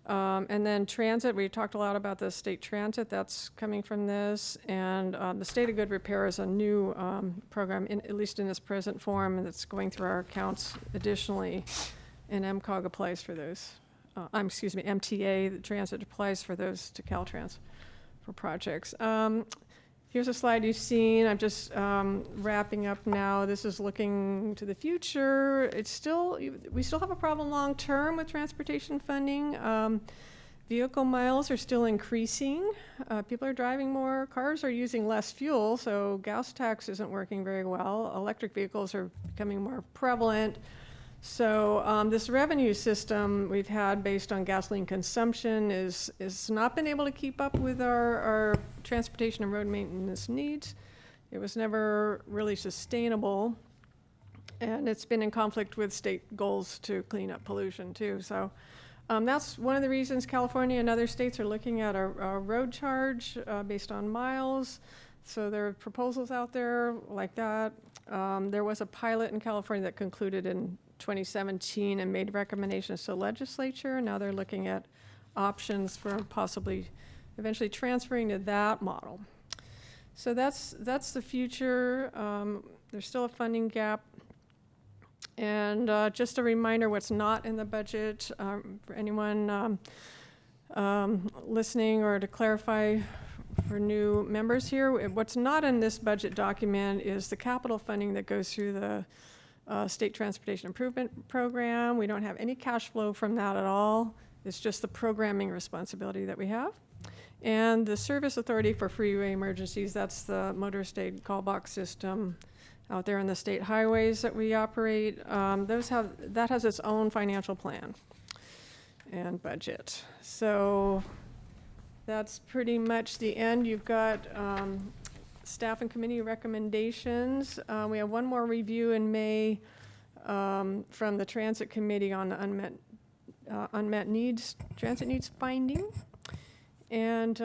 And then transit, we talked a lot about the state transit, that's coming from this. And the State of Good Repair is a new program, at least in its present form, and it's going through our accounts additionally. And MCOG applies for those. MTA, the transit applies for those to Caltrans for projects. Here's a slide you've seen. I'm just wrapping up now. This is looking to the future. We still have a problem long term with transportation funding. Vehicle miles are still increasing. People are driving more. Cars are using less fuel, so gas tax isn't working very well. Electric vehicles are becoming more prevalent. So this revenue system we've had based on gasoline consumption is not been able to keep up with our transportation and road maintenance needs. It was never really sustainable, and it's been in conflict with state goals to clean up pollution too. So that's one of the reasons California and other states are looking at a road charge based on miles. So there are proposals out there like that. There was a pilot in California that concluded in 2017 and made recommendations to the legislature. Now they're looking at options for possibly eventually transferring to that model. So that's the future. There's still a funding gap. And just a reminder what's not in the budget for anyone listening, or to clarify for new members here, what's not in this budget document is the capital funding that goes through the State Transportation Improvement Program. We don't have any cash flow from that at all. It's just the programming responsibility that we have. And the Service Authority for Freeway Emergencies, that's the motor state call box system out there on the state highways that we operate. That has its own financial plan and budget. So that's pretty much the end. You've got staff and committee recommendations. We have one more review in May from the Transit Committee on the unmet needs, transit needs finding. And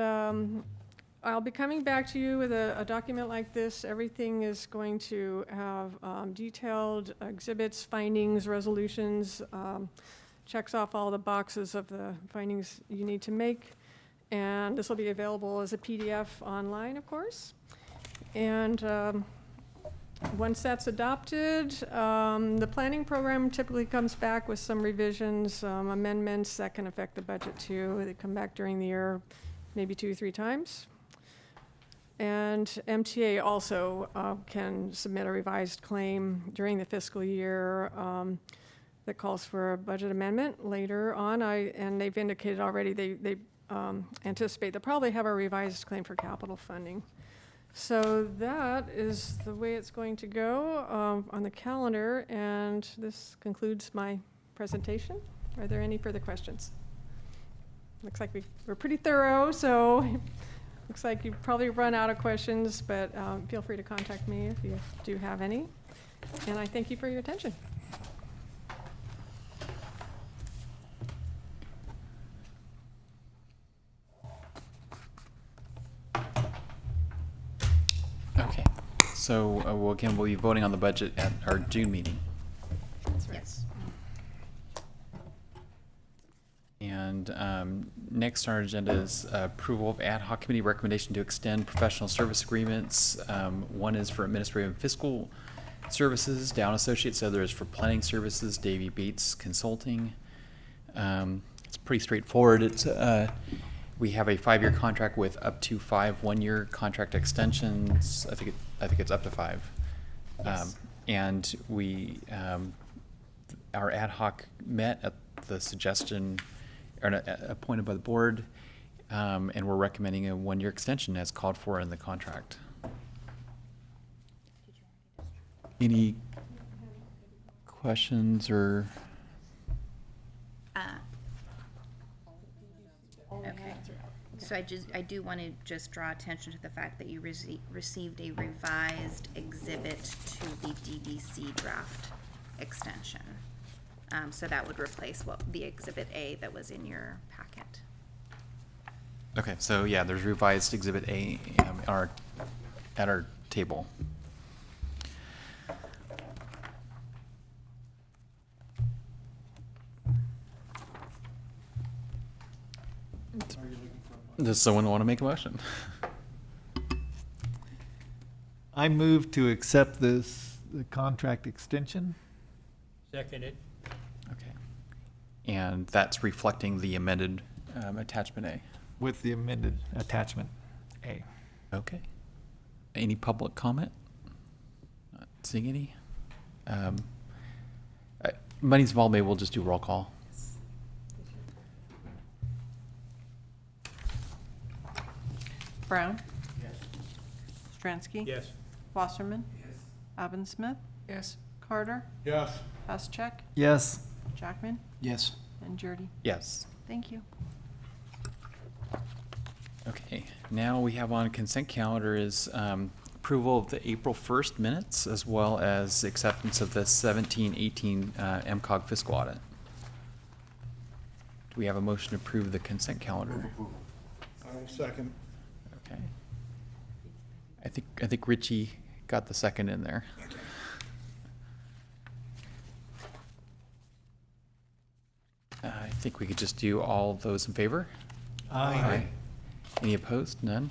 I'll be coming back to you with a document like this. Everything is going to have detailed exhibits, findings, resolutions, checks off all the boxes of the findings you need to make. And this will be available as a PDF online, of course. And once that's adopted, the planning program typically comes back with some revisions, amendments that can affect the budget too. They come back during the year, maybe 2 or 3 times. And MTA also can submit a revised claim during the fiscal year that calls for a budget amendment later on. And they've indicated already they anticipate they'll probably have a revised claim for capital funding. So that is the way it's going to go on the calendar, and this concludes my presentation. Are there any further questions? Looks like we're pretty thorough, so looks like you've probably run out of questions, but feel free to contact me if you do have any. And I thank you for your attention. Okay, so we'll be voting on the budget at our June meeting. That's right. Yes. And next on our agenda is approval of ad hoc committee recommendation to extend professional service agreements. One is for administrative and fiscal services, Down Associates. The other is for planning services, Davy Bates Consulting. It's pretty straightforward. It's we have a 5-year contract with up to 5 1-year contract extensions. I think it's up to 5. Yes. And we our ad hoc met at the suggestion or appointed by the board, and we're recommending a 1-year extension as called for in the contract. Any questions or? Okay. So I do want to just draw attention to the fact that you received a revised exhibit to the DDC draft extension. So that would replace the Exhibit A that was in your packet. Okay, so yeah, there's revised Exhibit A at our table. Does someone want to make a motion? I move to accept the contract extension. Second it. Okay. And that's reflecting the amended attachment A. With the amended attachment A. Okay. Any public comment? Not seeing any. Money's involved, maybe we'll just do roll call. Brown? Stransky? Yes. Wasserman? Abensmith? Yes. Carter? Yes. Huscheck? Yes. Jackman? Yes. And Jurdy? Yes. Thank you. Okay, now we have on consent calendar is approval of the April 1st minutes as well as acceptance of the 17-18 MCOG fiscal audit. Do we have a motion to approve the consent calendar? I will second. Okay. I think Richie got the second in there. I think we could just do all those in favor. Aye. Any opposed? None?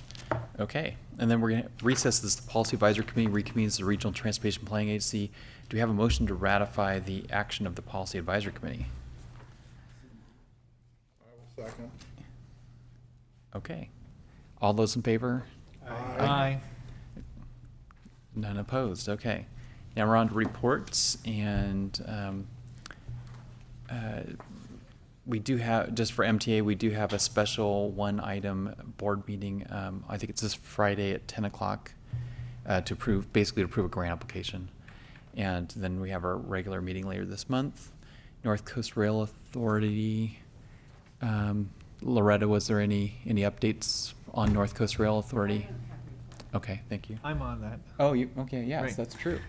Okay. And then we're going to recess this. The Policy Advisory Committee reconvenes the Regional Transportation Planning Agency. Do we have a motion to ratify the action of the Policy Advisory Committee? I will second. Okay. All those in favor? Aye. None opposed. Okay. Now we're on to reports, and we do have, just for MTA, we do have a special one-item board meeting. I think it's this Friday at 10 o'clock to approve, basically to approve a grant application. And then we have our regular meeting later this month. North Coast Rail Authority. Loretta, was there any updates on North Coast Rail Authority? Okay, thank you. I'm on that. Oh, okay, yes, Right. that's true.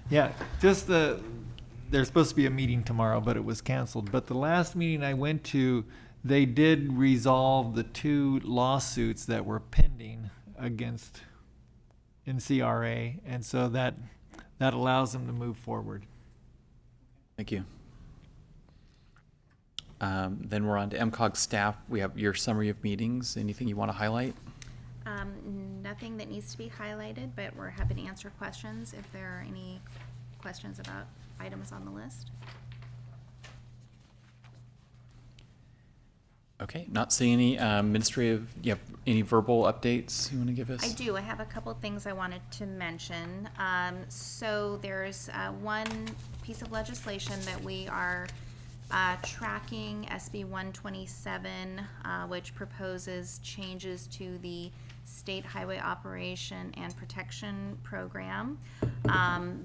Yeah, just there's supposed to be a meeting tomorrow, but it was canceled. But the last meeting I went to, they did resolve the 2 lawsuits that were pending against NCRA, and so that allows them to move forward. Thank you. Then we're on to MCOG staff. We have your summary of meetings. Anything you want to highlight? Nothing that needs to be highlighted, but we're happy to answer questions if there are any questions about items on the list. Okay, not seeing any administrative, you have any verbal updates you want to give us? I do. I have a couple things I wanted to mention. So there's one piece of legislation that we are tracking, SB 127, which proposes changes to the State Highway Operation and Protection Program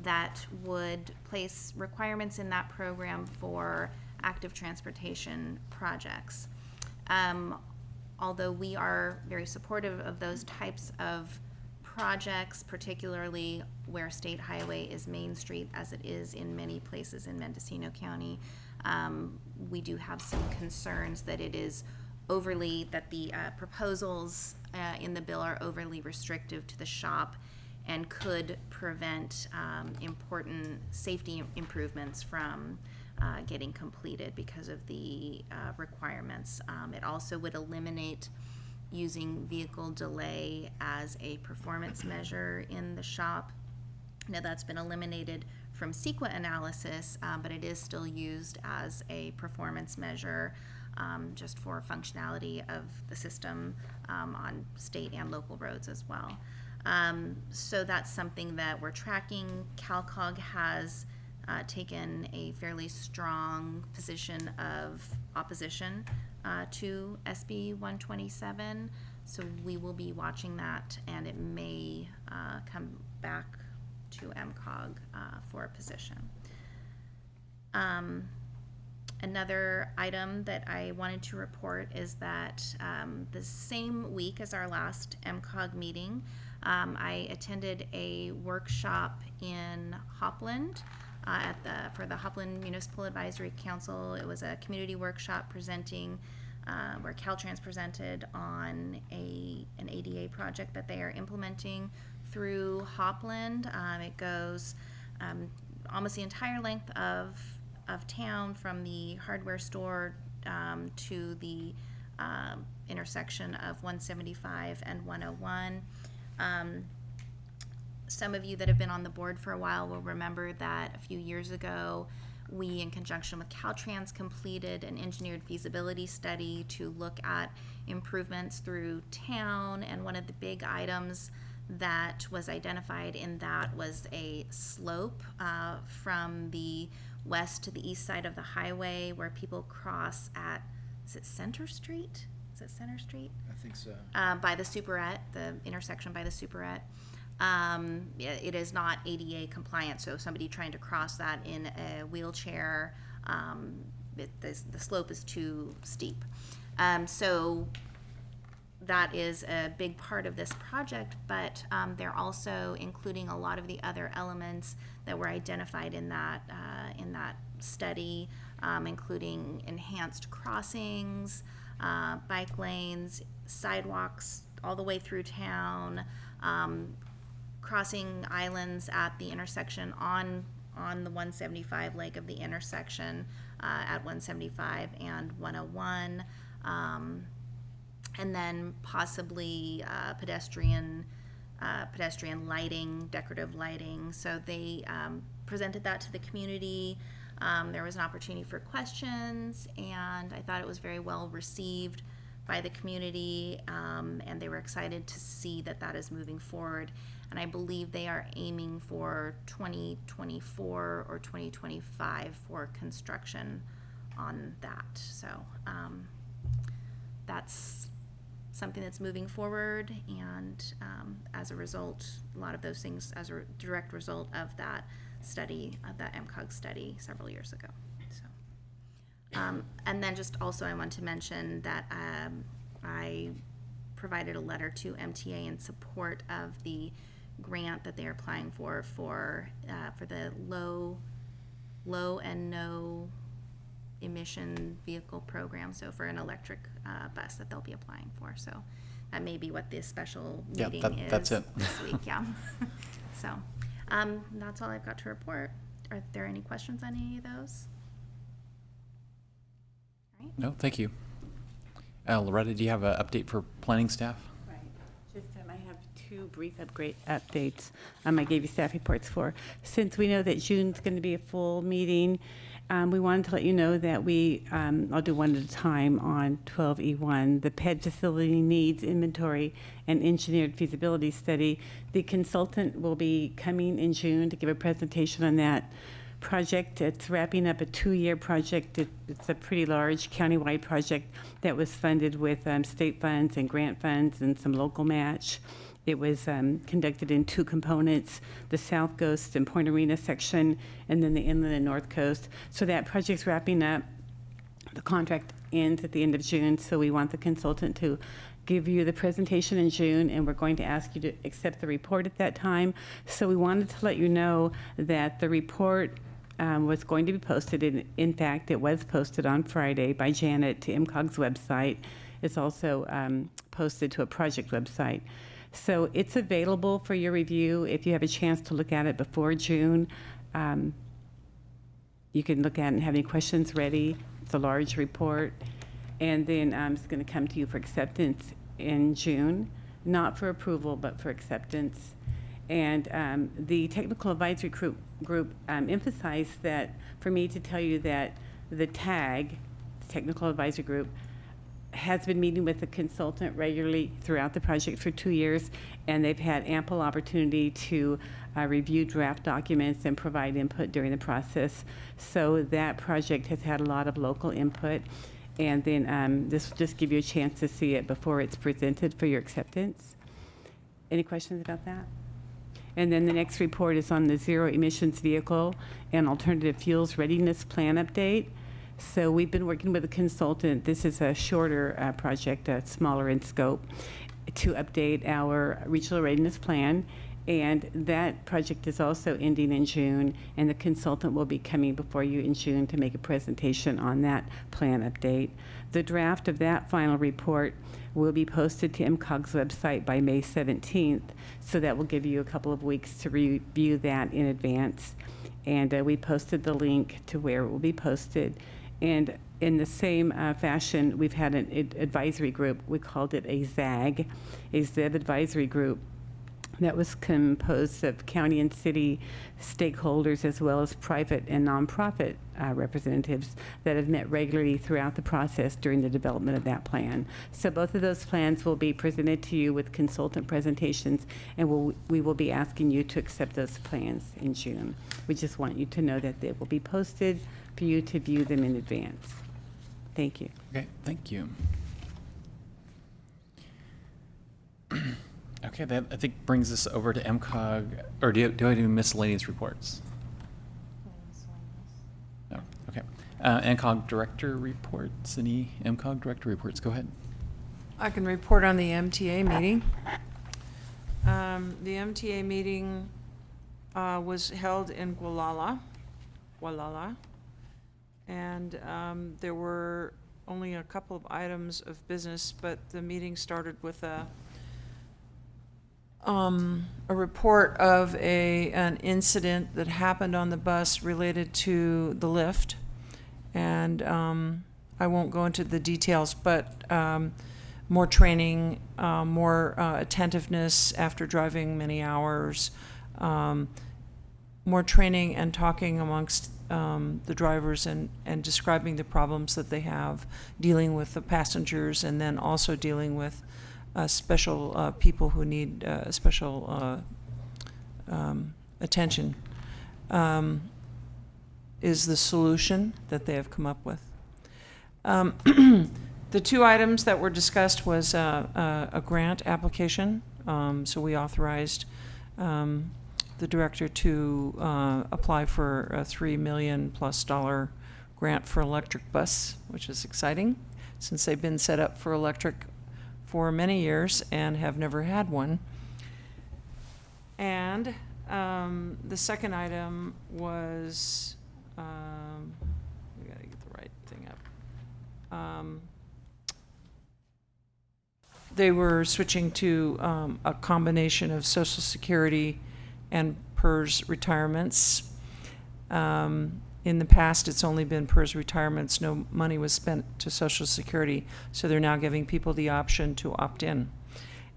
that would place requirements in that program for active transportation projects. Although we are very supportive of those types of projects, particularly where State Highway is Main Street, as it is in many places in Mendocino County, we do have some concerns that it is overly, that the proposals in the bill are overly restrictive to the shop and could prevent important safety improvements from getting completed because of the requirements. It also would eliminate using vehicle delay as a performance measure in the shop. Now that's been eliminated from CEQA analysis, but it is still used as a performance measure just for functionality of the system on state and local roads as well. So that's something that we're tracking. CalCog has taken a fairly strong position of opposition to SB 127, so we will be watching that, and it may come back to MCOG for a position. Another item that I wanted to report is that the same week as our last MCOG meeting, I attended a workshop in Hopland for the Hopland Municipal Advisory Council. It was a community workshop presenting, where Caltrans presented on an ADA project that they are implementing through Hopland. It goes almost the entire length of town, from the hardware store to the intersection of 175 and 101. Some of you that have been on the board for a while will remember that a few years ago, we, in conjunction with Caltrans, completed an engineered feasibility study to look at improvements through town, and one of the big items that was identified in that was a slope from the west to the east side of the highway, where people cross at, is it Center Street? Is it Center Street? I think so. By the Superette, the intersection by the Superette. It is not ADA compliant, so somebody trying to cross that in a wheelchair, the slope is too steep. So that is a big part of this project, but they're also including a lot of the other elements that were identified in that study, including enhanced crossings, bike lanes, sidewalks all the way through town, crossing islands at the intersection on the 175 leg of the intersection at 175 and 101, and then possibly pedestrian lighting, decorative lighting. So they presented that to the community. There was an opportunity for questions, and I thought it was very well received by the community, and they were excited to see that that is moving forward. And I believe they are aiming for 2024 or 2025 for construction on that. So that's something that's moving forward, and as a result, a lot of those things as a direct result of that study, of that MCOG study several years ago. So, and then just also I want to mention that I provided a letter to MTA in support of the grant that they are applying for the low and no emission vehicle program, so for an electric bus that they'll be applying for. So that may be what this special meeting is that's it. this week. Yeah. So that's all I've got to report. Are there any questions on any of those? All right. No, thank you. Loretta, do you have an update for planning staff? Right. Just, I have two brief updates I gave you staff reports for. Since we know that June's going to be a full meeting, we wanted to let you know that I'll do one at a time on 12E1, the PED facility needs inventory and engineered feasibility study. The consultant will be coming in June to give a presentation on that project. It's wrapping up a 2-year project. It's a pretty large countywide project that was funded with state funds and grant funds and some local match. It was conducted in 2 components, the South Coast and Point Arena section, and then the Inland and North Coast. So that project's wrapping up. The contract ends at the end of June, so we want the consultant to give you the presentation in June, and we're going to ask you to accept the report at that time. So we wanted to let you know that the report was going to be posted. In fact, it was posted on Friday by Janet to MCOG's website. It's also posted to a project website. So it's available for your review. If you have a chance to look at it before June, you can look at it and have any questions ready. It's a large report. And then it's going to come to you for acceptance in June, not for approval, but for acceptance. And the technical advisory group emphasized that for me to tell you that the TAG, the technical advisory group, has been meeting with the consultant regularly throughout the project for 2 years, and they've had ample opportunity to review draft documents and provide input during the process. So that project has had a lot of local input, and then this will just give you a chance to see it before it's presented for your acceptance. Any questions about that? And then the next report is on the zero emissions vehicle and alternative fuels readiness plan update. So we've been working with a consultant. This is a shorter project, smaller in scope, to update our regional readiness plan. And that project is also ending in June, and the consultant will be coming before you in June to make a presentation on that plan update. The draft of that final report will be posted to MCOG's website by May 17th, so that will give you a couple of weeks to review that in advance. And we posted the link to where it will be posted. And in the same fashion, we've had an advisory group. We called it a ZAG, a ZEB advisory group, that was composed of county and city stakeholders as well as private and nonprofit representatives that have met regularly throughout the process during the development of that plan. So both of those plans will be presented to you with consultant presentations, and we will be asking you to accept those plans in June. We just want you to know that they will be posted for you to view them in advance. Thank you. Okay, thank you. Okay, that I think brings us over to MCOG, or do I do miscellaneous reports? No, okay. MCOG director reports, any MCOG director reports? Go ahead. I can report on the MTA meeting. The MTA meeting was held in Gualala, and there were only a couple of items of business, but the meeting started with a report of an incident that happened on the bus related to the lift. And I won't go into the details, but more training, more attentiveness after driving many hours, more training and talking amongst the drivers and describing the problems that they have, dealing with the passengers, and then also dealing with special people who need special attention, is the solution that they have come up with. The two items that were discussed was a grant application. So we authorized the director to apply for a $3 million+ grant for electric bus, which is exciting since they've been set up for electric for many years and have never had one. And the second item was, we gotta get the right thing up. They were switching to a combination of Social Security and PERS retirements. In the past, it's only been PERS retirements. No money was spent to Social Security, so they're now giving people the option to opt in.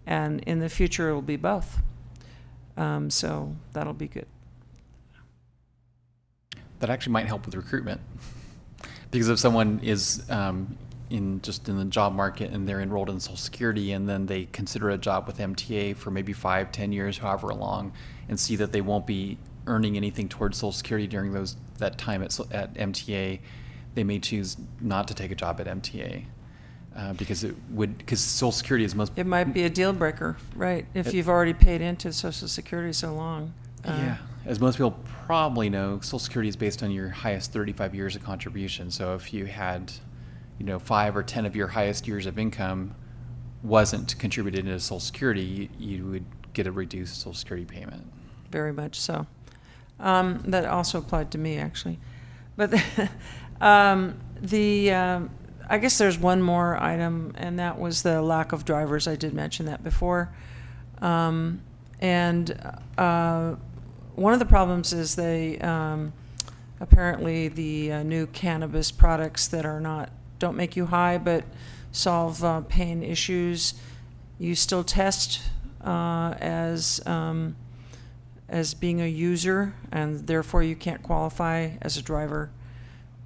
And in the future, it will be both. So that'll be good. That actually might help with recruitment. Because if someone is in the job market and they're enrolled in Social Security, and then they consider a job with MTA for maybe 5-10 years, however long, and see that they won't be earning anything towards Social Security during that time at MTA, they may choose not to take a job at MTA because Social Security is most. It might be a deal breaker, right? If you've already paid into Social Security so long. Yeah, as most people probably know, Social Security is based on your highest 35 years of contribution. So if you had, 5 or 10 of your highest years of income wasn't contributed into Social Security, you would get a reduced Social Security payment. Very much so. That also applied to me, actually. But I guess there's one more item, and that was the lack of drivers. I did mention that before. And one of the problems is apparently the new cannabis products that don't make you high but solve pain issues, you still test as being a user, and therefore you can't qualify as a driver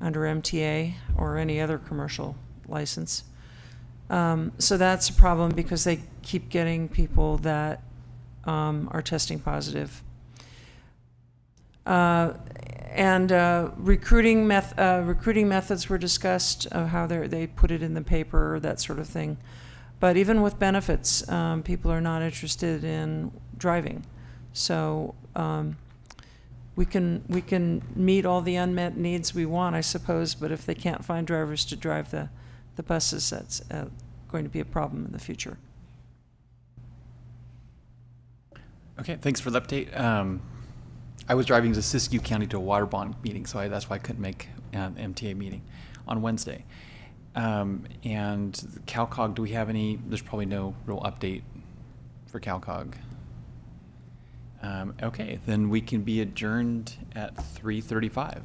under MTA or any other commercial license. So that's a problem because they keep getting people that are testing positive. And recruiting methods were discussed, how they put it in the paper, that sort of thing. But even with benefits, people are not interested in driving. So we can meet all the unmet needs we want, I suppose, but if they can't find drivers to drive the buses, that's going to be a problem in the future. Okay, thanks for the update. I was driving to Siskiyou County to a water bond meeting, so that's why I couldn't make an MTA meeting on Wednesday. And CalCog, do we have any? There's probably no real update for CalCog. Okay, then we can be adjourned at 3:35.